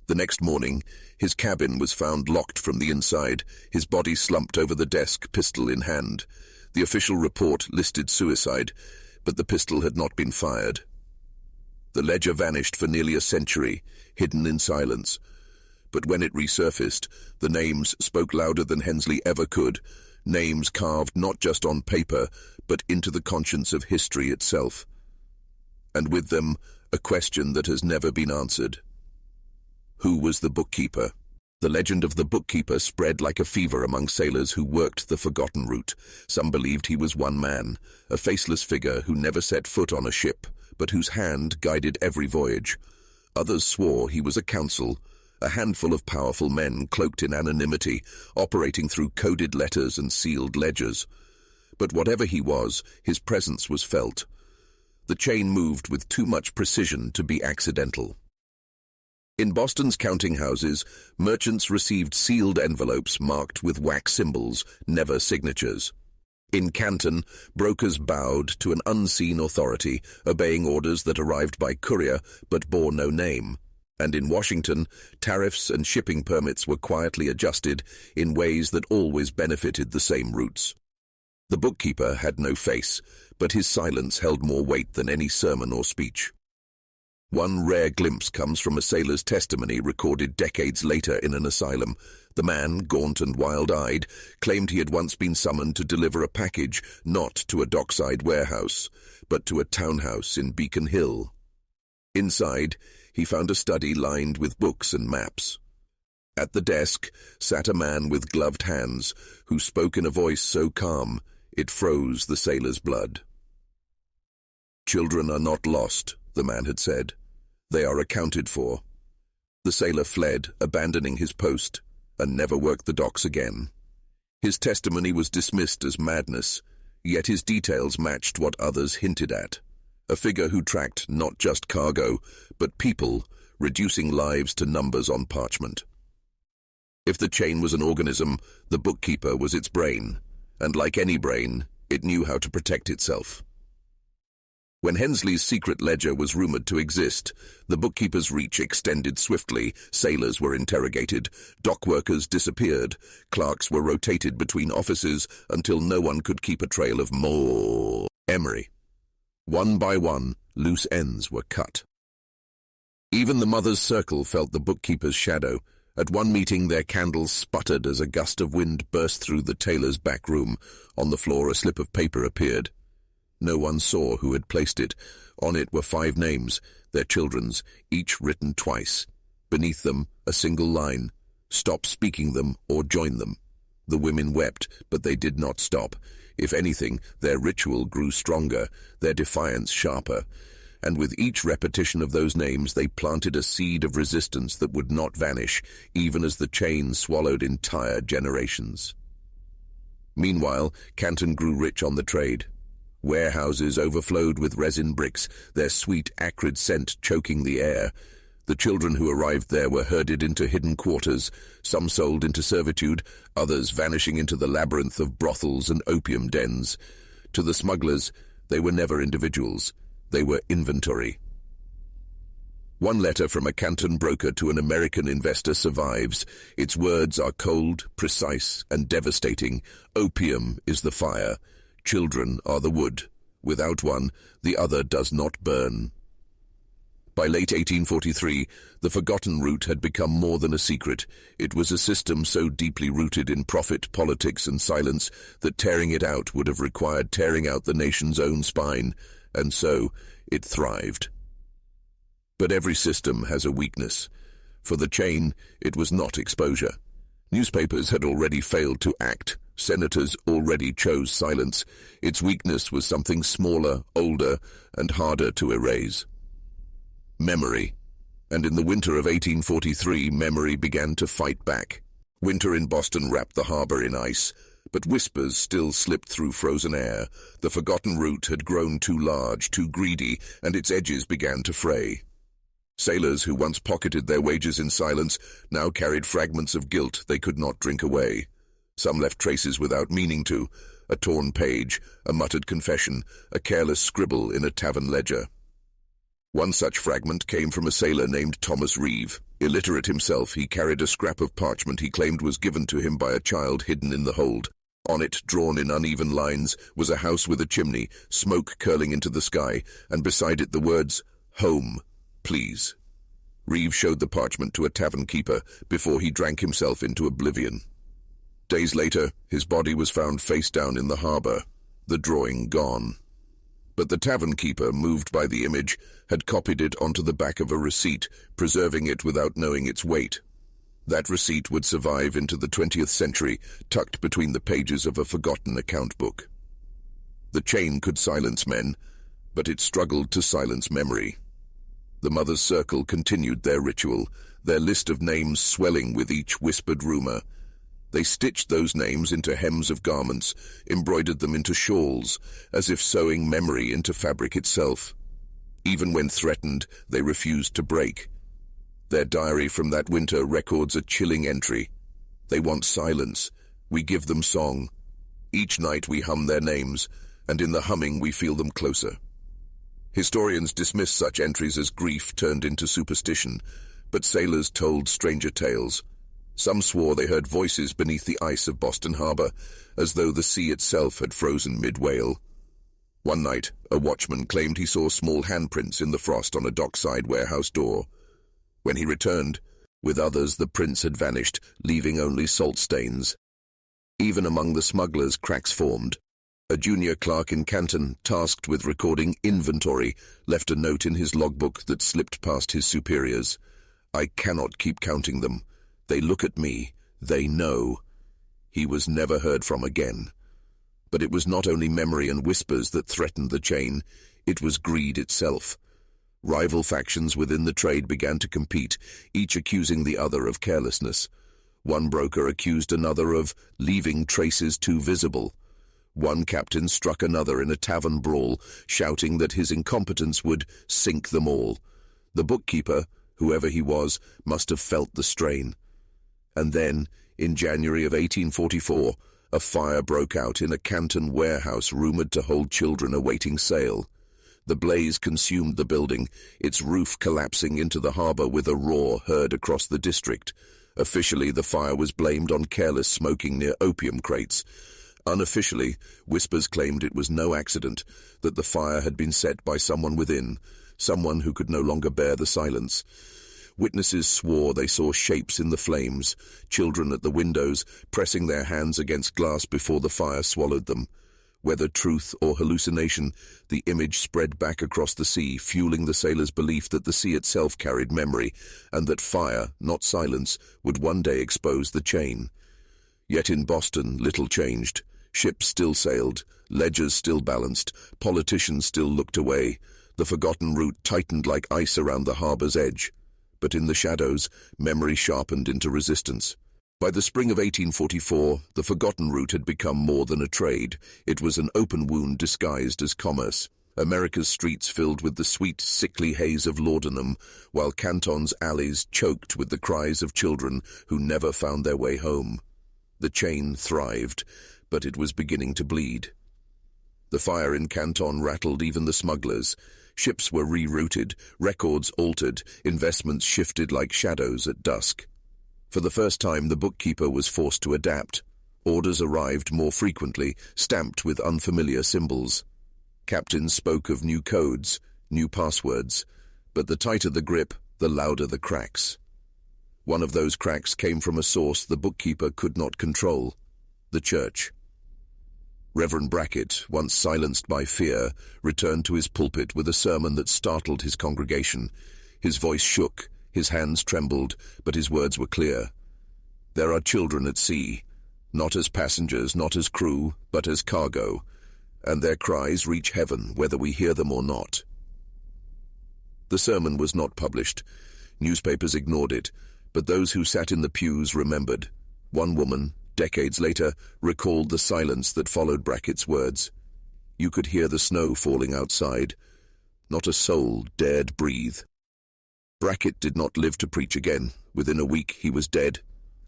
The next morning, his cabin was found locked from the inside, his body slumped over the desk, pistol in hand. The official report listed suicide, but the pistol had not been fired. The ledger vanished for nearly a century, hidden in silence. But when it resurfaced, the names spoke louder than Hensley ever could, names carved not just on paper, but into the conscience of history itself. And with them, a question that has never been answered. Who was the bookkeeper? The legend of the bookkeeper spread like a fever among sailors who worked the forgotten route. Some believed he was one man, a faceless figure who never set foot on a ship, but whose hand guided every voyage. Others swore he was a council, a handful of powerful men cloaked in anonymity, operating through coded letters and sealed ledgers. But whatever he was, his presence was felt. The chain moved with too much precision to be accidental. In Boston's counting houses, merchants received sealed envelopes marked with wax symbols, never signatures. In Canton, brokers bowed to an unseen authority, obeying orders that arrived by courier but bore no name. And in Washington, tariffs and shipping permits were quietly adjusted in ways that always benefited the same routes. The bookkeeper had no face, but his silence held more weight than any sermon or speech. One rare glimpse comes from a sailor's testimony recorded decades later in an asylum. The man, gaunt and wild-eyed, claimed he had once been summoned to deliver a package not to a dockside warehouse, but to a townhouse in Beacon Hill. Inside, he found a study lined with books and maps. At the desk sat a man with gloved hands, who spoke in a voice so calm it froze the sailor's blood. "Children are not lost," the man had said. "They are accounted for." The sailor fled, abandoning his post, and never worked the docks again. His testimony was dismissed as madness, yet his details matched what others hinted at. A figure who tracked not just cargo, but people, reducing lives to numbers on parchment. If the chain was an organism, the bookkeeper was its brain, and like any brain, it knew how to protect itself. When Hensley's secret ledger was rumored to exist, the bookkeeper's reach extended swiftly. Sailors were interrogated, dock workers disappeared, clerks were rotated between offices until no one could keep a trail of more. Emery. One by one, loose ends were cut. Even the mother's circle felt the bookkeeper's shadow. At one meeting, their candles sputtered as a gust of wind burst through the tailor's back room. On the floor, a slip of paper appeared. No one saw who had placed it. On it were 5 names, their children's, each written twice. Beneath them, a single line: "Stop speaking them or join them." The women wept, but they did not stop. If anything, their ritual grew stronger, their defiance sharper. And with each repetition of those names, they planted a seed of resistance that would not vanish, even as the chain swallowed entire generations. Meanwhile, Canton grew rich on the trade. Warehouses overflowed with resin bricks, their sweet, acrid scent choking the air. The children who arrived there were herded into hidden quarters, some sold into servitude, others vanishing into the labyrinth of brothels and opium dens. To the smugglers, they were never individuals. They were inventory. One letter from a Canton broker to an American investor survives. Its words are cold, precise, and devastating. Opium is the fire. Children are the wood. Without one, the other does not burn. By late 1843, the forgotten route had become more than a secret. It was a system so deeply rooted in profit, politics, and silence that tearing it out would have required tearing out the nation's own spine, and so it thrived. But every system has a weakness. For the chain, it was not exposure. Newspapers had already failed to act. Senators already chose silence. Its weakness was something smaller, older, and harder to erase. Memory. And in the winter of 1843, memory began to fight back. Winter in Boston wrapped the harbor in ice, but whispers still slipped through frozen air. The forgotten route had grown too large, too greedy, and its edges began to fray. Sailors who once pocketed their wages in silence now carried fragments of guilt they could not drink away. Some left traces without meaning to: a torn page, a muttered confession, a careless scribble in a tavern ledger. One such fragment came from a sailor named Thomas Reeve. Illiterate himself, he carried a scrap of parchment he claimed was given to him by a child hidden in the hold. On it, drawn in uneven lines, was a house with a chimney, smoke curling into the sky, and beside it the words, "Home, please." Reeve showed the parchment to a tavern keeper before he drank himself into oblivion. Days later, his body was found face down in the harbor, the drawing gone. But the tavern keeper, moved by the image, had copied it onto the back of a receipt, preserving it without knowing its weight. That receipt would survive into the 20th century, tucked between the pages of a forgotten account book. The chain could silence men, but it struggled to silence memory. The mother's circle continued their ritual, their list of names swelling with each whispered rumor. They stitched those names into hems of garments, embroidered them into shawls, as if sewing memory into fabric itself. Even when threatened, they refused to break. Their diary from that winter records a chilling entry. They want silence. We give them song. Each night we hum their names, and in the humming we feel them closer. Historians dismiss such entries as grief turned into superstition, but sailors told stranger tales. Some swore they heard voices beneath the ice of Boston Harbor, as though the sea itself had frozen mid-whale. One night, a watchman claimed he saw small handprints in the frost on a dockside warehouse door. When he returned, with others the prints had vanished, leaving only salt stains. Even among the smugglers, cracks formed. A junior clerk in Canton, tasked with recording inventory, left a note in his logbook that slipped past his superiors. "I cannot keep counting them. They look at me. They know." He was never heard from again. But it was not only memory and whispers that threatened the chain, it was greed itself. Rival factions within the trade began to compete, each accusing the other of carelessness. One broker accused another of leaving traces too visible. One captain struck another in a tavern brawl, shouting that his incompetence would sink them all. The bookkeeper, whoever he was, must have felt the strain. And then, in January of 1844, a fire broke out in a Canton warehouse rumored to hold children awaiting sale. The blaze consumed the building, its roof collapsing into the harbor with a roar heard across the district. Officially, the fire was blamed on careless smoking near opium crates. Unofficially, whispers claimed it was no accident, that the fire had been set by someone within, someone who could no longer bear the silence. Witnesses swore they saw shapes in the flames, children at the windows, pressing their hands against glass before the fire swallowed them. Whether truth or hallucination, the image spread back across the sea, fueling the sailors' belief that the sea itself carried memory, and that fire, not silence, would one day expose the chain. Yet in Boston, little changed. Ships still sailed, ledgers still balanced, politicians still looked away. The forgotten route tightened like ice around the harbor's edge. But in the shadows, memory sharpened into resistance. By the spring of 1844, the forgotten route had become more than a trade. It was an open wound disguised as commerce. America's streets filled with the sweet, sickly haze of laudanum, while Canton's alleys choked with the cries of children who never found their way home. The chain thrived, but it was beginning to bleed. The fire in Canton rattled even the smugglers. Ships were rerouted, records altered, investments shifted like shadows at dusk. For the first time, the bookkeeper was forced to adapt. Orders arrived more frequently, stamped with unfamiliar symbols. Captains spoke of new codes, new passwords, but the tighter the grip, the louder the cracks. One of those cracks came from a source the bookkeeper could not control: the church. Reverend Brackett, once silenced by fear, returned to his pulpit with a sermon that startled his congregation. His voice shook, his hands trembled, but his words were clear. There are children at sea, not as passengers, not as crew, but as cargo, and their cries reach heaven whether we hear them or not. The sermon was not published. Newspapers ignored it, but those who sat in the pews remembered. One woman, decades later, recalled the silence that followed Brackett's words. You could hear the snow falling outside. Not a soul dared breathe. Brackett did not live to preach again. Within a week, he was dead.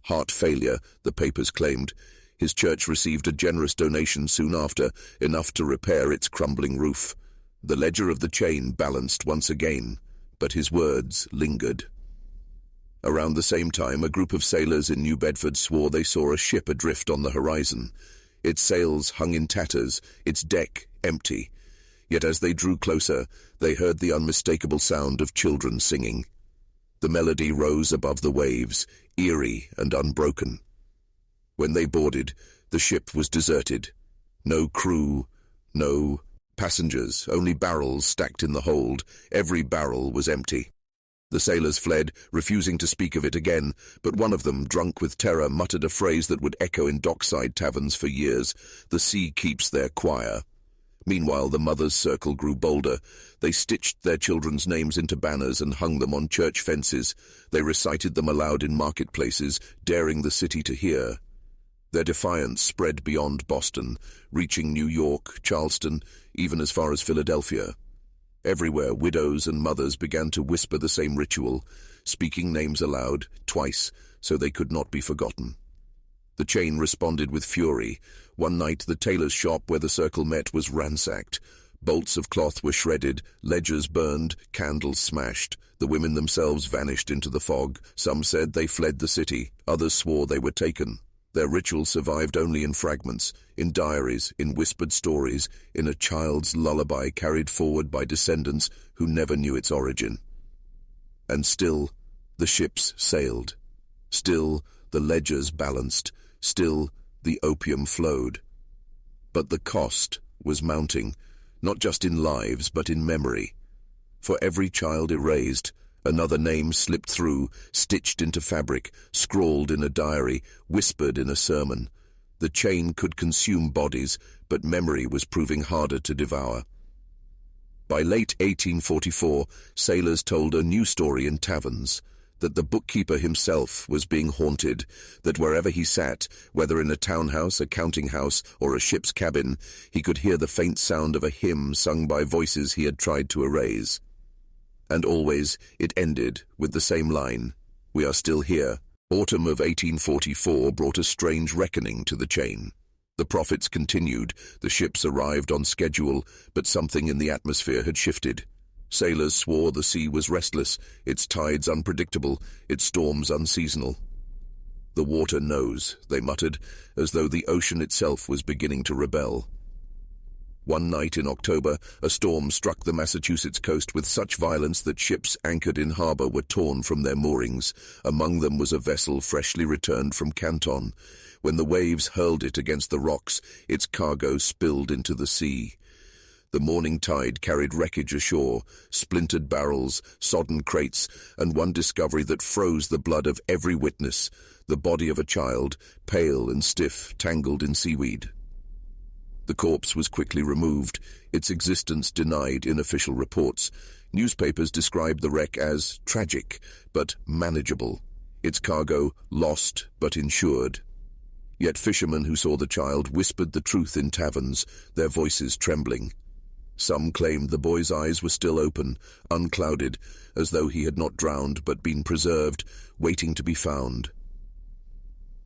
Heart failure, the papers claimed. His church received a generous donation soon after, enough to repair its crumbling roof. The ledger of the chain balanced once again, but his words lingered. Around the same time, a group of sailors in New Bedford swore they saw a ship adrift on the horizon. Its sails hung in tatters, its deck empty. Yet as they drew closer, they heard the unmistakable sound of children singing. The melody rose above the waves, eerie and unbroken. When they boarded, the ship was deserted. No crew, no passengers, only barrels stacked in the hold. Every barrel was empty. The sailors fled, refusing to speak of it again, but one of them, drunk with terror, muttered a phrase that would echo in dockside taverns for years: "The sea keeps their choir." Meanwhile, the mothers' circle grew bolder. They stitched their children's names into banners and hung them on church fences. They recited them aloud in marketplaces, daring the city to hear. Their defiance spread beyond Boston, reaching New York, Charleston, even as far as Philadelphia. Everywhere, widows and mothers began to whisper the same ritual, speaking names aloud, twice, so they could not be forgotten. The chain responded with fury. One night, the tailor's shop where the circle met was ransacked. Bolts of cloth were shredded, ledgers burned, candles smashed. The women themselves vanished into the fog. Some said they fled the city, others swore they were taken. Their ritual survived only in fragments, in diaries, in whispered stories, in a child's lullaby carried forward by descendants who never knew its origin. And still, the ships sailed. Still, the ledgers balanced. Still, the opium flowed. But the cost was mounting, not just in lives, but in memory. For every child erased, another name slipped through, stitched into fabric, scrawled in a diary, whispered in a sermon. The chain could consume bodies, but memory was proving harder to devour. By late 1844, sailors told a new story in taverns, that the bookkeeper himself was being haunted, that wherever he sat, whether in a townhouse, a counting house, or a ship's cabin, he could hear the faint sound of a hymn sung by voices he had tried to erase. And always it ended with the same line: "We are still here." Autumn of 1844 brought a strange reckoning to the chain. The profits continued, the ships arrived on schedule, but something in the atmosphere had shifted. Sailors swore the sea was restless, its tides unpredictable, its storms unseasonal. "The water knows," they muttered, as though the ocean itself was beginning to rebel. One night in October, a storm struck the Massachusetts coast with such violence that ships anchored in harbor were torn from their moorings. Among them was a vessel freshly returned from Canton. When the waves hurled it against the rocks, its cargo spilled into the sea. The morning tide carried wreckage ashore, splintered barrels, sodden crates, and one discovery that froze the blood of every witness: the body of a child, pale and stiff, tangled in seaweed. The corpse was quickly removed, its existence denied in official reports. Newspapers described the wreck as tragic, but manageable. Its cargo lost, but insured. Yet fishermen who saw the child whispered the truth in taverns, their voices trembling. Some claimed the boy's eyes were still open, unclouded, as though he had not drowned but been preserved, waiting to be found.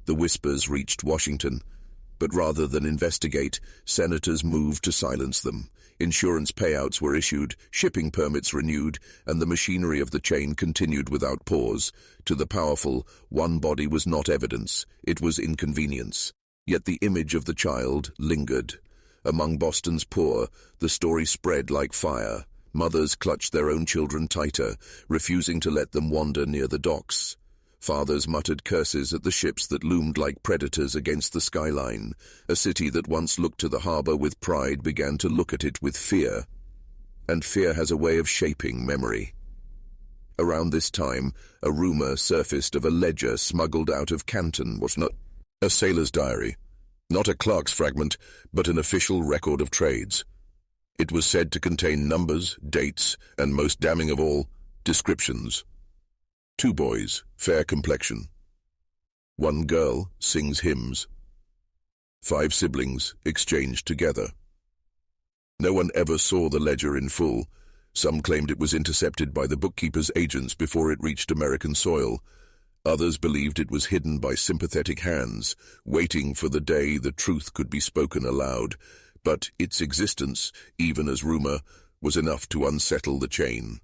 The whispers reached Washington, but rather than investigate, senators moved to silence them. Insurance payouts were issued, shipping permits renewed, and the machinery of the chain continued without pause. To the powerful, one body was not evidence, it was inconvenience. Yet the image of the child lingered. Among Boston's poor, the story spread like fire. Mothers clutched their own children tighter, refusing to let them wander near the docks. Fathers muttered curses at the ships that loomed like predators against the skyline. A city that once looked to the harbor with pride began to look at it with fear. And fear has a way of shaping memory. Around this time, a rumor surfaced of a ledger smuggled out of Canton. Was not a sailor's diary, not a clerk's fragment, but an official record of trades. It was said to contain numbers, dates, and most damning of all, descriptions. 2 boys, fair complexion. 1 girl, sings hymns. 5 siblings, exchanged together. No one ever saw the ledger in full. Some claimed it was intercepted by the bookkeeper's agents before it reached American soil. Others believed it was hidden by sympathetic hands, waiting for the day the truth could be spoken aloud. But its existence, even as rumor, was enough to unsettle the chain.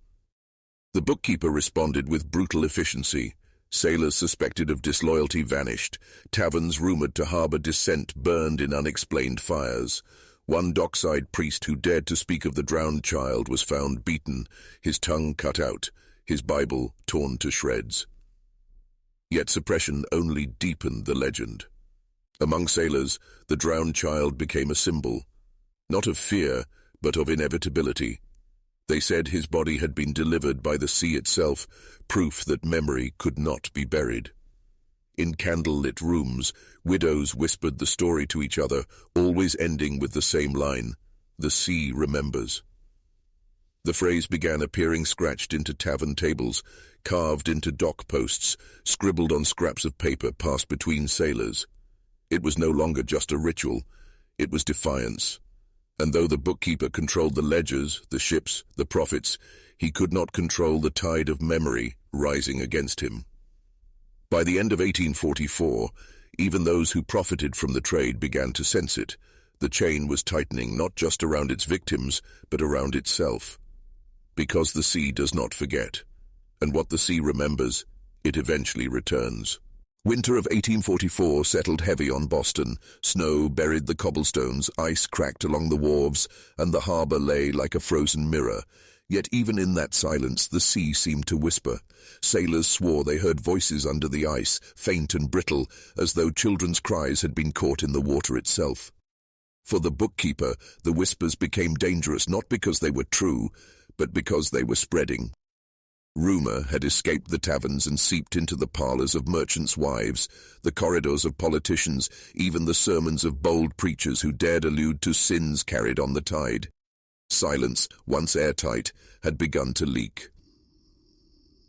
The bookkeeper responded with brutal efficiency. Sailors suspected of disloyalty vanished. Taverns rumored to harbor dissent burned in unexplained fires. One dockside priest who dared to speak of the drowned child was found beaten, his tongue cut out, his Bible torn to shreds. Yet suppression only deepened the legend. Among sailors, the drowned child became a symbol, not of fear, but of inevitability. They said his body had been delivered by the sea itself, proof that memory could not be buried. In candle-lit rooms, widows whispered the story to each other, always ending with the same line, "The sea remembers." The phrase began appearing scratched into tavern tables, carved into dock posts, scribbled on scraps of paper passed between sailors. It was no longer just a ritual, it was defiance. And though the bookkeeper controlled the ledgers, the ships, the profits, he could not control the tide of memory rising against him. By the end of 1844, even those who profited from the trade began to sense it. The chain was tightening not just around its victims, but around itself. Because the sea does not forget, and what the sea remembers, it eventually returns. Winter of 1844 settled heavy on Boston. Snow buried the cobblestones, ice cracked along the wharves, and the harbor lay like a frozen mirror. Yet even in that silence, the sea seemed to whisper. Sailors swore they heard voices under the ice, faint and brittle, as though children's cries had been caught in the water itself. For the bookkeeper, the whispers became dangerous not because they were true, but because they were spreading. Rumor had escaped the taverns and seeped into the parlors of merchants' wives, the corridors of politicians, even the sermons of bold preachers who dared allude to sins carried on the tide. Silence, once airtight, had begun to leak.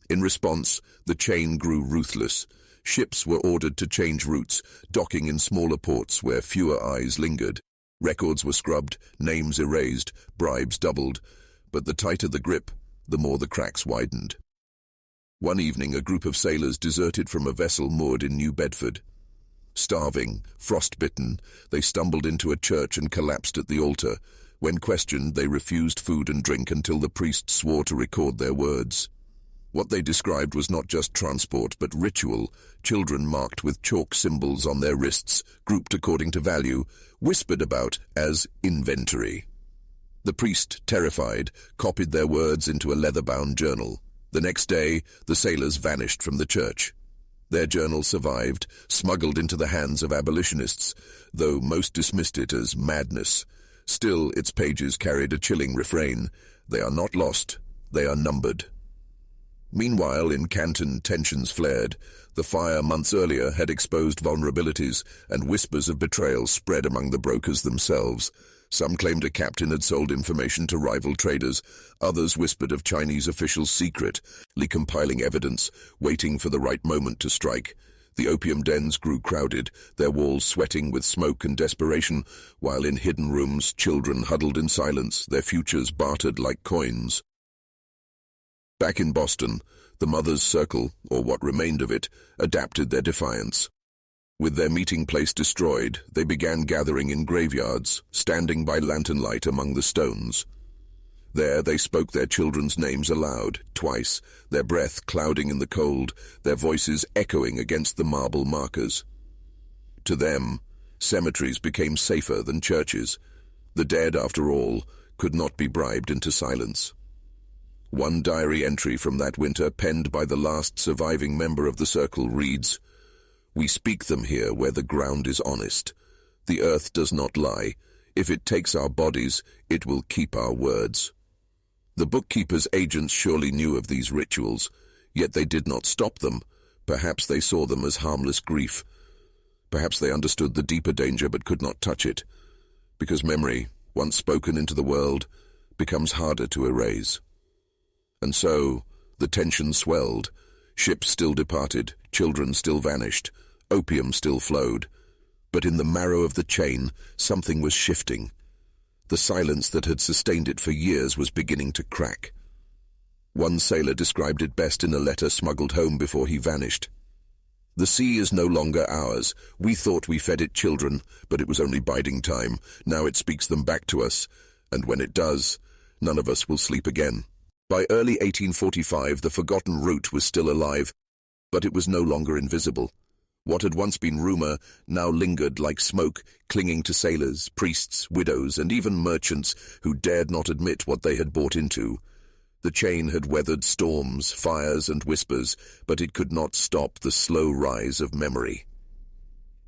In response, the chain grew ruthless. Ships were ordered to change routes, docking in smaller ports where fewer eyes lingered. Records were scrubbed, names erased, bribes doubled. But the tighter the grip, the more the cracks widened. One evening, a group of sailors deserted from a vessel moored in New Bedford. Starving, frost-bitten, they stumbled into a church and collapsed at the altar. When questioned, they refused food and drink until the priest swore to record their words. What they described was not just transport, but ritual. Children marked with chalk symbols on their wrists, grouped according to value, whispered about as inventory. The priest, terrified, copied their words into a leather-bound journal. The next day, the sailors vanished from the church. Their journal survived, smuggled into the hands of abolitionists, though most dismissed it as madness. Still, its pages carried a chilling refrain: "They are not lost, they are numbered." Meanwhile, in Canton, tensions flared. The fire months earlier had exposed vulnerabilities, and whispers of betrayal spread among the brokers themselves. Some claimed a captain had sold information to rival traders. Others whispered of Chinese officials secretly compiling evidence, waiting for the right moment to strike. The opium dens grew crowded, their walls sweating with smoke and desperation, while in hidden rooms children huddled in silence, their futures bartered like coins. Back in Boston, the Mothers' Circle, or what remained of it, adapted their defiance. With their meeting place destroyed, they began gathering in graveyards, standing by lantern light among the stones. There they spoke their children's names aloud, twice, their breath clouding in the cold, their voices echoing against the marble markers. To them, cemeteries became safer than churches. The dead, after all, could not be bribed into silence. One diary entry from that winter, penned by the last surviving member of the circle, reads, "We speak them here where the ground is honest. The earth does not lie. If it takes our bodies, it will keep our words." The bookkeeper's agents surely knew of these rituals, yet they did not stop them. Perhaps they saw them as harmless grief. Perhaps they understood the deeper danger but could not touch it, because memory, once spoken into the world, becomes harder to erase. And so, the tension swelled. Ships still departed, children still vanished, opium still flowed. But in the marrow of the chain, something was shifting. The silence that had sustained it for years was beginning to crack. One sailor described it best in a letter smuggled home before he vanished. "The sea is no longer ours. We thought we fed it children, but it was only biding time. Now it speaks them back to us, and when it does, none of us will sleep again." By early 1845, the forgotten route was still alive, but it was no longer invisible. What had once been rumor now lingered like smoke, clinging to sailors, priests, widows, and even merchants who dared not admit what they had bought into. The chain had weathered storms, fires, and whispers, but it could not stop the slow rise of memory.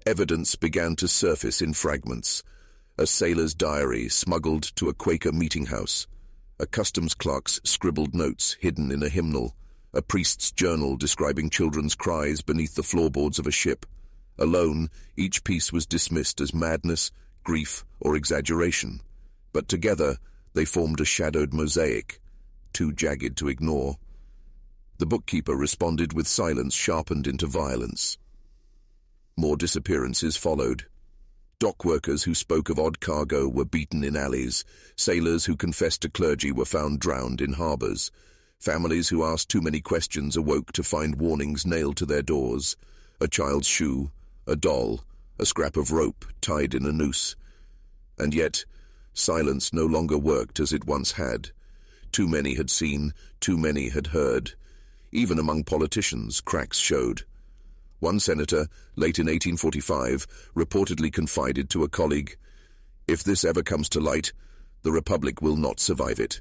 Evidence began to surface in fragments. A sailor's diary smuggled to a Quaker meeting house. A customs clerk's scribbled notes hidden in a hymnal. A priest's journal describing children's cries beneath the floorboards of a ship. Alone, each piece was dismissed as madness, grief, or exaggeration. But together, they formed a shadowed mosaic, too jagged to ignore. The bookkeeper responded with silence sharpened into violence. More disappearances followed. Dock workers who spoke of odd cargo were beaten in alleys. Sailors who confessed to clergy were found drowned in harbors. Families who asked too many questions awoke to find warnings nailed to their doors. A child's shoe, a doll, a scrap of rope tied in a noose. And yet, silence no longer worked as it once had. Too many had seen, too many had heard. Even among politicians, cracks showed. One senator, late in 1845, reportedly confided to a colleague, "If this ever comes to light, the Republic will not survive it."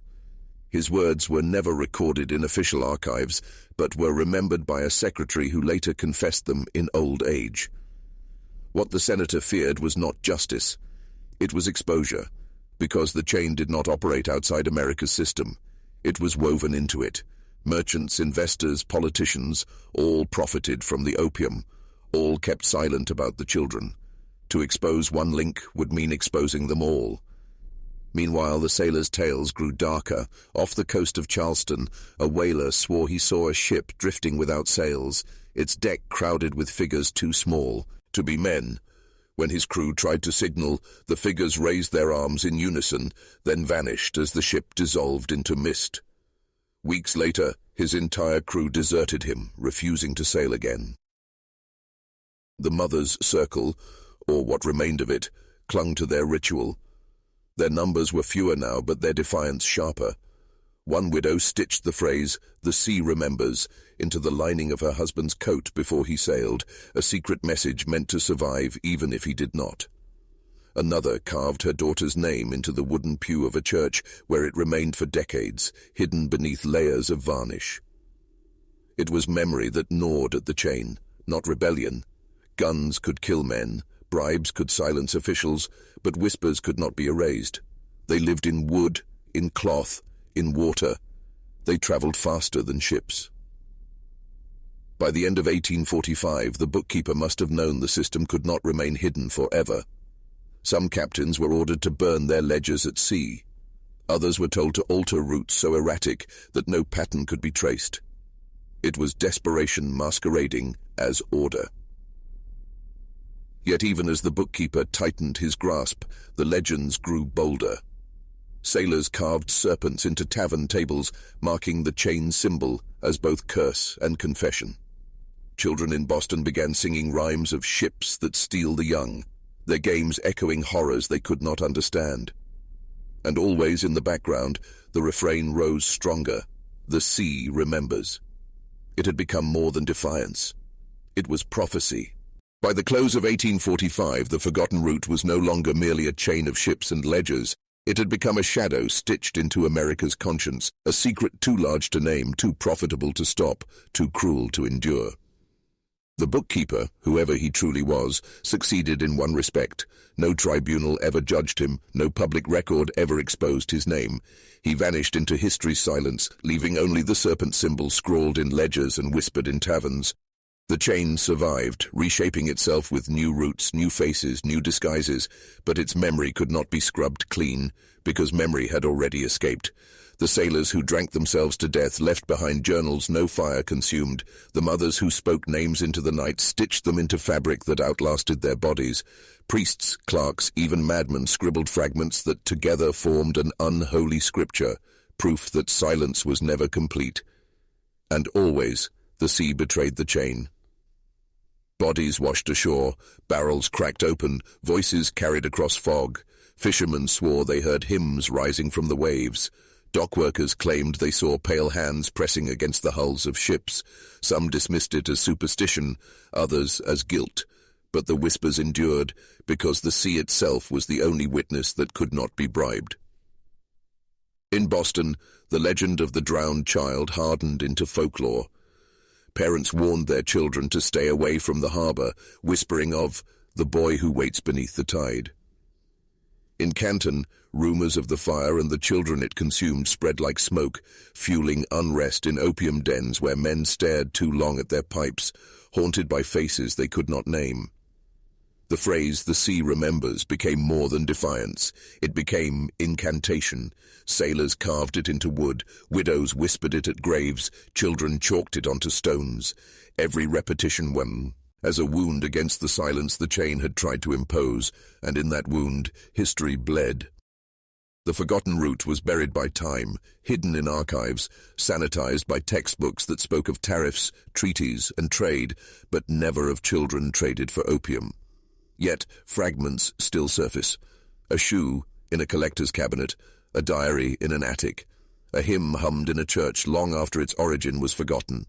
His words were never recorded in official archives, but were remembered by a secretary who later confessed them in old age. What the senator feared was not justice. It was exposure, because the chain did not operate outside America's system. It was woven into it. Merchants, investors, politicians, all profited from the opium. All kept silent about the children. To expose one link would mean exposing them all. Meanwhile, the sailors' tales grew darker. Off the coast of Charleston, a whaler swore he saw a ship drifting without sails, its deck crowded with figures too small to be men. When his crew tried to signal, the figures raised their arms in unison, then vanished as the ship dissolved into mist. Weeks later, his entire crew deserted him, refusing to sail again. The Mothers' Circle, or what remained of it, clung to their ritual. Their numbers were fewer now, but their defiance sharper. One widow stitched the phrase, "The sea remembers," into the lining of her husband's coat before he sailed, a secret message meant to survive even if he did not. Another carved her daughter's name into the wooden pew of a church where it remained for decades, hidden beneath layers of varnish. It was memory that gnawed at the chain, not rebellion. Guns could kill men, bribes could silence officials, but whispers could not be erased. They lived in wood, in cloth, in water. They traveled faster than ships. By the end of 1845, the bookkeeper must have known the system could not remain hidden forever. Some captains were ordered to burn their ledgers at sea. Others were told to alter routes so erratic that no pattern could be traced. It was desperation masquerading as order. Yet even as the bookkeeper tightened his grasp, the legends grew bolder. Sailors carved serpents into tavern tables, marking the chain symbol as both curse and confession. Children in Boston began singing rhymes of ships that steal the young, their games echoing horrors they could not understand. And always in the background, the refrain rose stronger. The sea remembers. It had become more than defiance. It was prophecy. By the close of 1845, the forgotten route was no longer merely a chain of ships and ledgers. It had become a shadow stitched into America's conscience, a secret too large to name, too profitable to stop, too cruel to endure. The bookkeeper, whoever he truly was, succeeded in one respect. No tribunal ever judged him, no public record ever exposed his name. He vanished into history's silence, leaving only the serpent symbol scrawled in ledgers and whispered in taverns. The chain survived, reshaping itself with new routes, new faces, new disguises, but its memory could not be scrubbed clean, because memory had already escaped. The sailors who drank themselves to death left behind journals no fire consumed. The mothers who spoke names into the night stitched them into fabric that outlasted their bodies. Priests, clerks, even madmen scribbled fragments that together formed an unholy scripture, proof that silence was never complete. And always, the sea betrayed the chain. Bodies washed ashore, barrels cracked open, voices carried across fog. Fishermen swore they heard hymns rising from the waves. Dockworkers claimed they saw pale hands pressing against the hulls of ships. Some dismissed it as superstition, others as guilt. But the whispers endured, because the sea itself was the only witness that could not be bribed. In Boston, the legend of the drowned child hardened into folklore. Parents warned their children to stay away from the harbor, whispering of the boy who waits beneath the tide. In Canton, rumors of the fire and the children it consumed spread like smoke, fueling unrest in opium dens where men stared too long at their pipes, haunted by faces they could not name. The phrase, "the sea remembers," became more than defiance. It became incantation. Sailors carved it into wood, widows whispered it at graves, children chalked it onto stones. Every repetition went as a wound against the silence the chain had tried to impose, and in that wound, history bled. The forgotten route was buried by time, hidden in archives, sanitized by textbooks that spoke of tariffs, treaties, and trade, but never of children traded for opium. Yet fragments still surface. A shoe in a collector's cabinet, a diary in an attic, a hymn hummed in a church long after its origin was forgotten.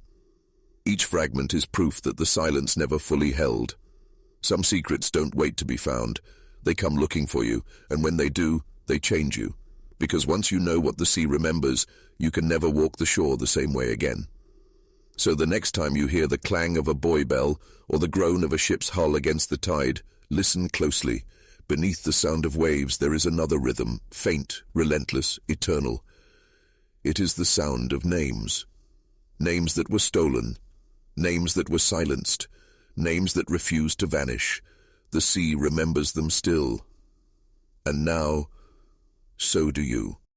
Each fragment is proof that the silence never fully held. Some secrets don't wait to be found. They come looking for you, and when they do, they change you. Because once you know what the sea remembers, you can never walk the shore the same way again. So the next time you hear the clang of a buoy bell or the groan of a ship's hull against the tide, listen closely. Beneath the sound of waves there is another rhythm, faint, relentless, eternal. It is the sound of names. Names that were stolen. Names that were silenced. Names that refused to vanish. The sea remembers them still. And now, so do you.